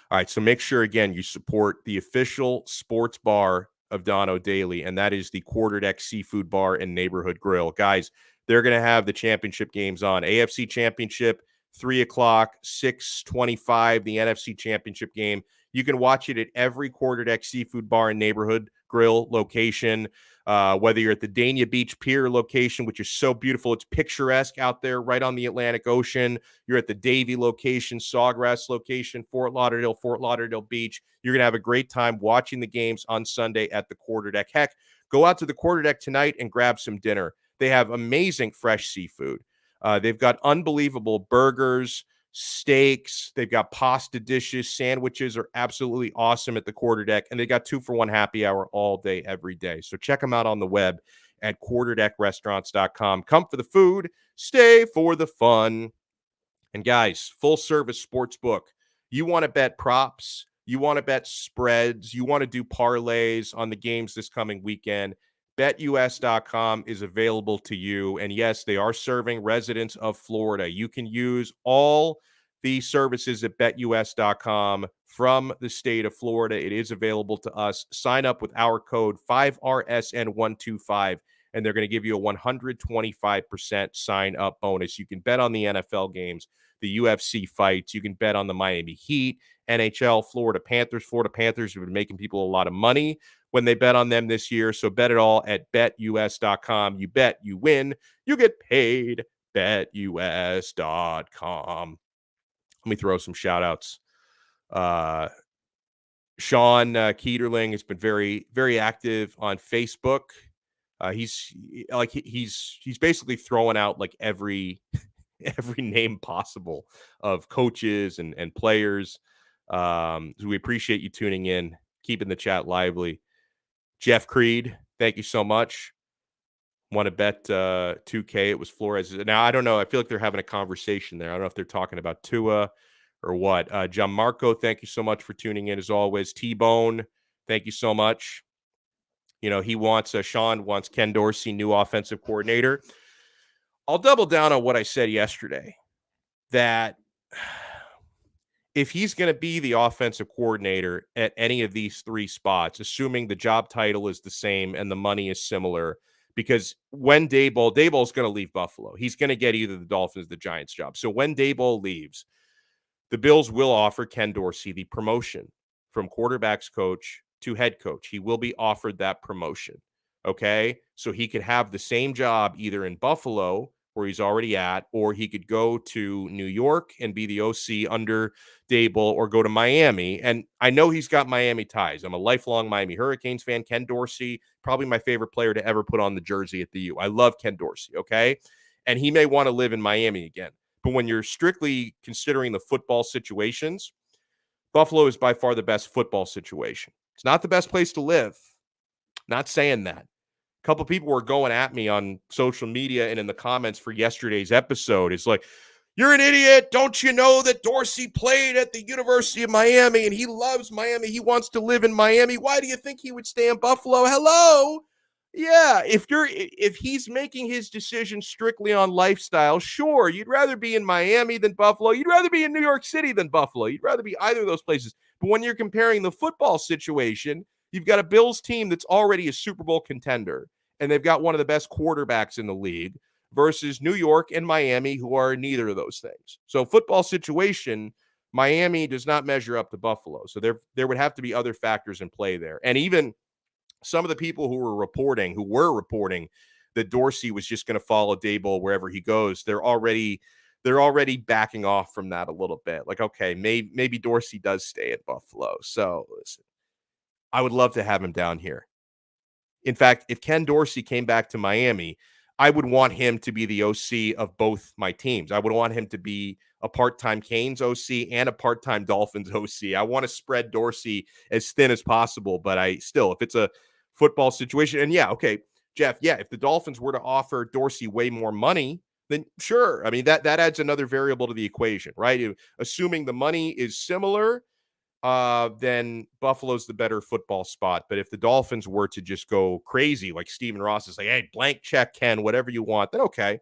All right, so make sure, again, you support the official sports bar of Donno Daily, and that is the Quarterdeck Seafood Bar and Neighborhood Grill. Guys, they're going to have the championship games on. AFC Championship, 3 o'clock, 6:25, the NFC Championship game. You can watch it at every Quarterdeck Seafood Bar and Neighborhood Grill location, whether you're at the Dania Beach Pier location, which is so beautiful. It's picturesque out there right on the Atlantic Ocean. You're at the Davie location, Sawgrass location, Fort Lauderdale Beach. You're going to have a great time watching the games on Sunday at the Quarterdeck. Heck, go out to the Quarterdeck tonight and grab some dinner. They have amazing fresh seafood. They've got unbelievable burgers, steaks. They've got pasta dishes. Sandwiches are absolutely awesome at the Quarterdeck. And they got 2-for-1 happy hour all day, every day. So check them out on the web at quarterdeckrestaurants.com. Come for the food, stay for the fun. And guys, full service sports book. You want to bet props, you want to bet spreads, you want to do parlays on the games this coming weekend. BetUS.com is available to you. And yes, they are serving residents of Florida. You can use all the services at BetUS.com from the state of Florida. It is available to us. Sign up with our code 5RSN125, and they're going to give you a 125% sign-up bonus. You can bet on the NFL games, the UFC fights. You can bet on the Miami Heat, NHL, Florida Panthers. Florida Panthers have been making people a lot of money when they bet on them this year. So bet it all at BetUS.com. You bet, you win, you get paid. BetUS.com. Let me throw some shout outs. Sean Keeterling has been very, very active on Facebook. He's basically throwing out like every name possible of coaches and players. So we appreciate you tuning in, keeping the chat lively. Jeff Creed, thank you so much. Want to bet 2K? It was Flores. Now, I don't know. I feel like they're having a conversation there. I don't know if they're talking about Tua or what. John Marco, thank you so much for tuning in as always. T-Bone, thank you so much. You know, he wants, Sean wants Ken Dorsey, new offensive coordinator. I'll double down on what I said yesterday, that if he's going to be the offensive coordinator at any of these three spots, assuming the job title is the same and the money is similar, because when Daboll's going to leave Buffalo, he's going to get either the Dolphins or the Giants job. So when Daboll leaves, the Bills will offer Ken Dorsey the promotion from quarterbacks coach to head coach. He will be offered that promotion. Okay. So he could have the same job either in Buffalo, where he's already at, or he could go to New York and be the OC under Daboll, or go to Miami. And I know he's got Miami ties. I'm a lifelong Miami Hurricanes fan. Ken Dorsey, probably my favorite player to ever put on the jersey at the U. I love Ken Dorsey, okay? And he may want to live in Miami again. But when you're strictly considering the football situations, Buffalo is by far the best football situation. It's not the best place to live. Not saying that. A couple of people were going at me on social media and in the comments for yesterday's episode. It's like, you're an idiot. Don't you know that Dorsey played at the University of Miami and he loves Miami? He wants to live in Miami. Why do you think he would stay in Buffalo? Hello? Yeah, if he's making his decision strictly on lifestyle, sure, you'd rather be in Miami than Buffalo. You'd rather be in New York City than Buffalo. You'd rather be either of those places. But when you're comparing the football situation, you've got a Bills team that's already a Super Bowl contender, and they've got one of the best quarterbacks in the league, versus New York and Miami, who are neither of those things. So football situation, Miami does not measure up to Buffalo. So there would have to be other factors in play there. And even some of the people who were reporting that Dorsey was just going to follow Daboll wherever he goes, they're already backing off from that a little bit. Like, okay, maybe Dorsey does stay at Buffalo. So listen, I would love to have him down here. In fact, if Ken Dorsey came back to Miami, I would want him to be the OC of both my teams. I would want him to be a part-time Canes OC and a part-time Dolphins OC. I want to spread Dorsey as thin as possible, but if it's a football situation, and yeah, okay, Jeff, yeah, if the Dolphins were to offer Dorsey way more money, then sure. I mean, that adds another variable to the equation, right? Assuming the money is similar, then Buffalo's the better football spot. But if the Dolphins were to just go crazy, like Stephen Ross is like, hey, blank check, Ken, whatever you want, then okay.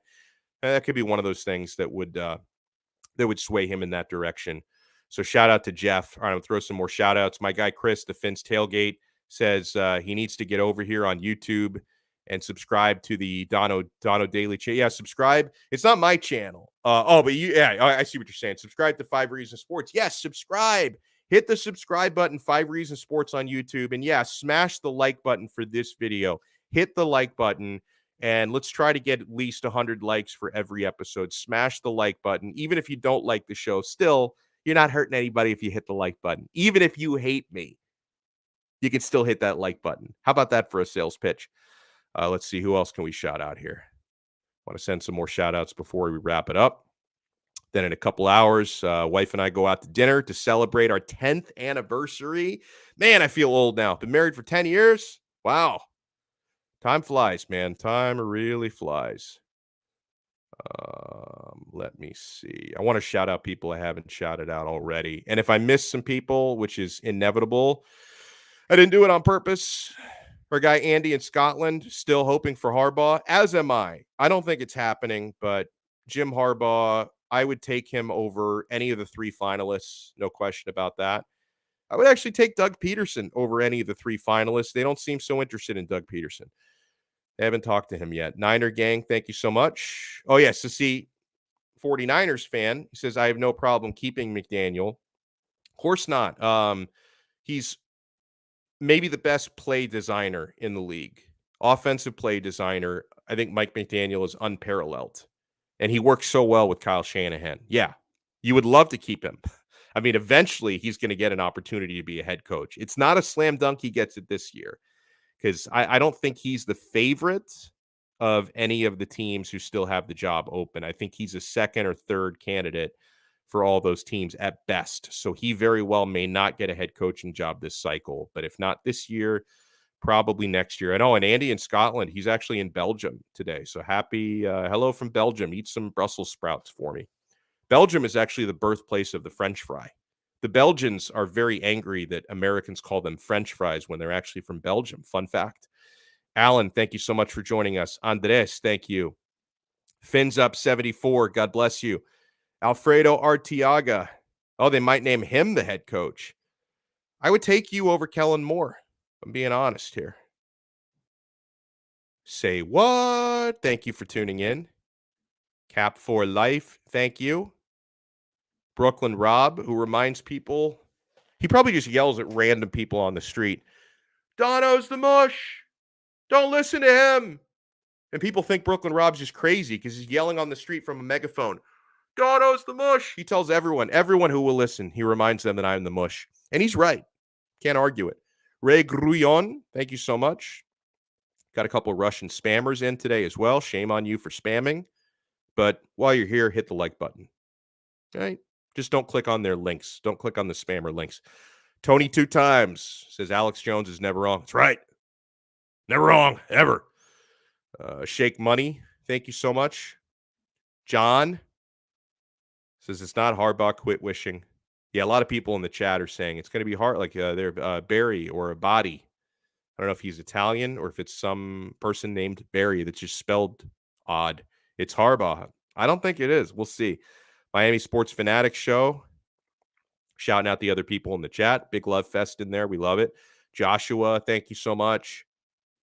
That could be one of those things that would sway him in that direction. So shout out to Jeff. All right, I'll throw some more shout outs. My guy Chris, the Fins Tailgate, says he needs to get over here on YouTube and subscribe to the Donno Daily channel. Yeah, subscribe. It's not my channel. But I see what you're saying. Subscribe to 5 Reasons Sports. Yes, subscribe. Hit the subscribe button, 5 Reasons Sports on YouTube. And yeah, smash the like button for this video. Hit the like button. And let's try to get at least 100 likes for every episode. Smash the like button. Even if you don't like the show, still, you're not hurting anybody if you hit the like button. Even if you hate me, you can still hit that like button. How about that for a sales pitch? Let's see, who else can we shout out here? Want to send some more shout outs before we wrap it up. Then in a couple hours, wife and I go out to dinner to celebrate our 10th anniversary. Man, I feel old now. Been married for 10 years. Wow. Time flies, man. Time really flies. Let me see. I want to shout out people I haven't shouted out already. And if I miss some people, which is inevitable, I didn't do it on purpose. Our guy Andy in Scotland, still hoping for Harbaugh, as am I. I don't think it's happening, but Jim Harbaugh, I would take him over any of the 3 finalists. No question about that. I would actually take Doug Peterson over any of the 3 finalists. They don't seem so interested in Doug Peterson. They haven't talked to him yet. Niner gang, thank you so much. Oh, yes. So see, 49ers fan, he says, I have no problem keeping McDaniel. Of course not. He's maybe the best play designer in the league. Offensive play designer. I think Mike McDaniel is unparalleled. And he works so well with Kyle Shanahan. Yeah, you would love to keep him. I mean, eventually he's going to get an opportunity to be a head coach. It's not a slam dunk he gets it this year, because I don't think he's the favorite of any of the teams who still have the job open. I think he's a second or third candidate for all those teams at best. So he very well may not get a head coaching job this cycle, but if not this year, probably next year. I know, and Andy in Scotland, he's actually in Belgium today. So happy, hello from Belgium. Eat some Brussels sprouts for me. Belgium is actually the birthplace of the French fry. The Belgians are very angry that Americans call them French fries when they're actually from Belgium. Fun fact. Alan, thank you so much for joining us. Andres, thank you. Fins up 74. God bless you. Alfredo Arteaga. Oh, they might name him the head coach. I would take you over Kellen More. I'm being honest here. Say what? Thank you for tuning in. Cap for life. Thank you. Brooklyn Rob, who reminds people, he probably just yells at random people on the street, Donno's the mush. Don't listen to him. And people think Brooklyn Rob's just crazy because he's yelling on the street from a megaphone. Donno's the mush. He tells everyone who will listen, he reminds them that I'm the mush. And he's right. Can't argue it. Ray Gruyon, thank you so much. Got a couple of Russian spammers in today as well. Shame on you for spamming. But while you're here, hit the like button. All right? Just don't click on their links. Don't click on the spammer links. Tony 2 times says Alex Jones is never wrong. That's right. Never wrong, ever. Shake Money, thank you so much. John says it's not Harbaugh, quit wishing. Yeah, a lot of people in the chat are saying it's going to be hard, like they're Barry or a body. I don't know if he's Italian or if it's some person named Barry that's just spelled odd. It's Harbaugh. I don't think it is. We'll see. Miami Sports Fanatics Show. Shouting out the other people in the chat. Big love fest in there. We love it. Joshua, thank you so much.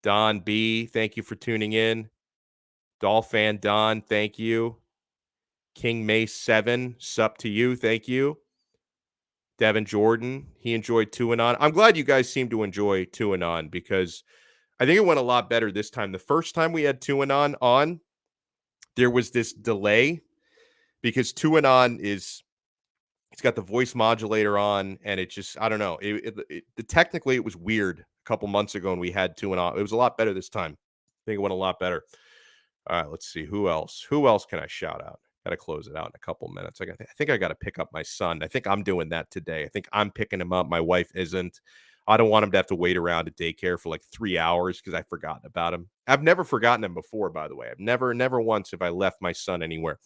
Don B, thank you for tuning in. Dolphin Don, thank you. King May 7, sup to you. Thank you. Devin Jordan, he enjoyed TwoAnon. I'm glad you guys seem to enjoy TwoAnon because I think it went a lot better this time. The first time we had TwoAnon on, there was this delay because TwoAnon it's got the voice modulator on, and it just, I don't know. Technically, it was weird a couple months ago when we had TwoAnon. It was a lot better this time. I think it went a lot better. All right, let's see. Who else? Who else can I shout out? Got to close it out in a couple minutes. I think I got to pick up my son. I think I'm doing that today. I think I'm picking him up. My wife isn't. I don't want him to have to wait around at daycare for like 3 hours because I've forgotten about him. I've never forgotten him before, by the way. I've never once have I left my son anywhere.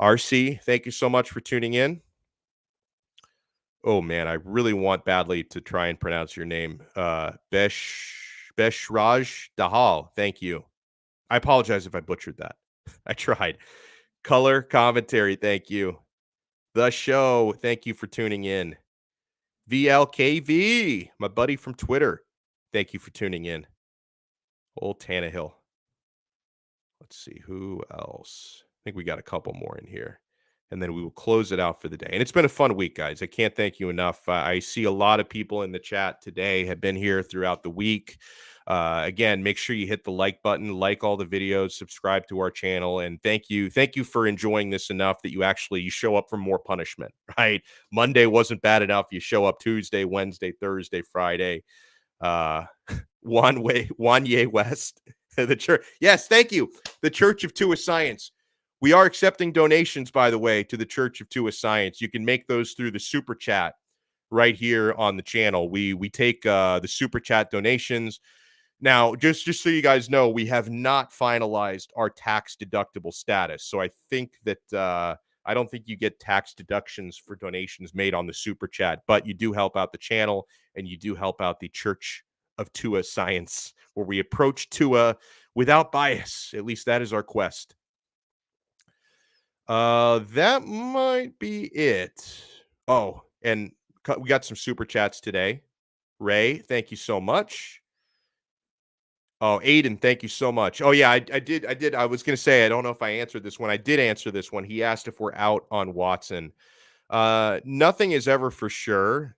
RC, thank you so much for tuning in. Oh, man, I really want badly to try and pronounce your name. Beshraj Dahal, thank you. I apologize if I butchered that. I tried. Color commentary, thank you. The show, thank you for tuning in. VLKV, my buddy from Twitter, thank you for tuning in. Old Tannehill. Let's see, who else? I think we got a couple more in here. And then we will close it out for the day. And it's been a fun week, guys. I can't thank you enough. I see a lot of people in the chat today have been here throughout the week. Again, make sure you hit the like button, like all the videos, subscribe to our channel, and thank you for enjoying this enough that you show up for more punishment, right? Monday wasn't bad enough. You show up Tuesday, Wednesday, Thursday, Friday. Wanye West, the church. Yes, thank you. The Church of Tua Science. We are accepting donations, by the way, to the Church of Tua Science. You can make those through the super chat right here on the channel. We take the super chat donations. Now, just so you guys know, we have not finalized our tax deductible status. So I think that I don't think you get tax deductions for donations made on the super chat, but you do help out the channel and you do help out the Church of Tua Science, where we approach Tua without bias. At least that is our quest. That might be it. Oh, and we got some super chats today. Ray, thank you so much. Oh, Aiden, thank you so much. Oh, yeah, I did. I was going to say, I don't know if I answered this one. I did answer this one. He asked if we're out on Watson. Nothing is ever for sure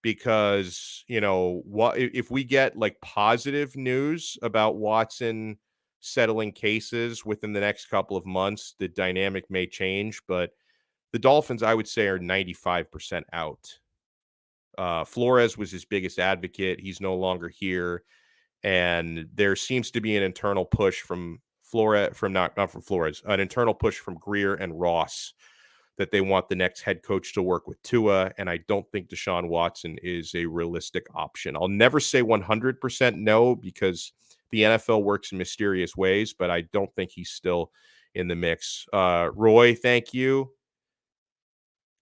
because, what if we get like positive news about Watson settling cases within the next couple of months, the dynamic may change. But the Dolphins, I would say, are 95% out. Flores was his biggest advocate. He's no longer here. And there seems to be an internal push from an internal push from Greer and Ross that they want the next head coach to work with Tua. And I don't think Deshaun Watson is a realistic option. I'll never say 100% no because the NFL works in mysterious ways, but I don't think he's still in the mix. Roy, thank you.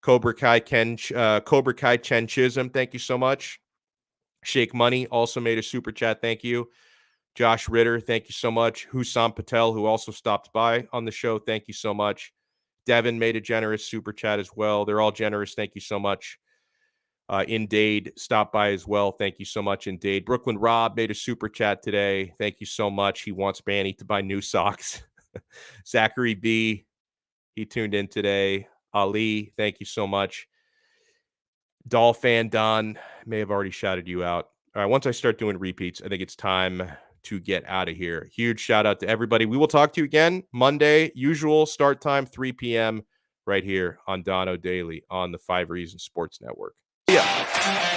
Cobra Kai Chen Chisholm, thank you so much. Shake Money also made a super chat. Thank you. Josh Ritter, thank you so much. Hussam Patel, who also stopped by on the show, thank you so much. Devin made a generous super chat as well. They're all generous. Thank you so much. Indade stopped by as well. Thank you so much, Indade. Brooklyn Rob made a super chat today. Thank you so much. He wants Manny to buy new socks. Zachary B, he tuned in today. Ali, thank you so much. Doll fan Don may have already shouted you out. All right, once I start doing repeats, I think it's time to get out of here. Huge shout out to everybody. We will talk to you again Monday, usual start time, 3 p.m. right here on Donno Daily on the 5 Reasons Sports Network. Yeah.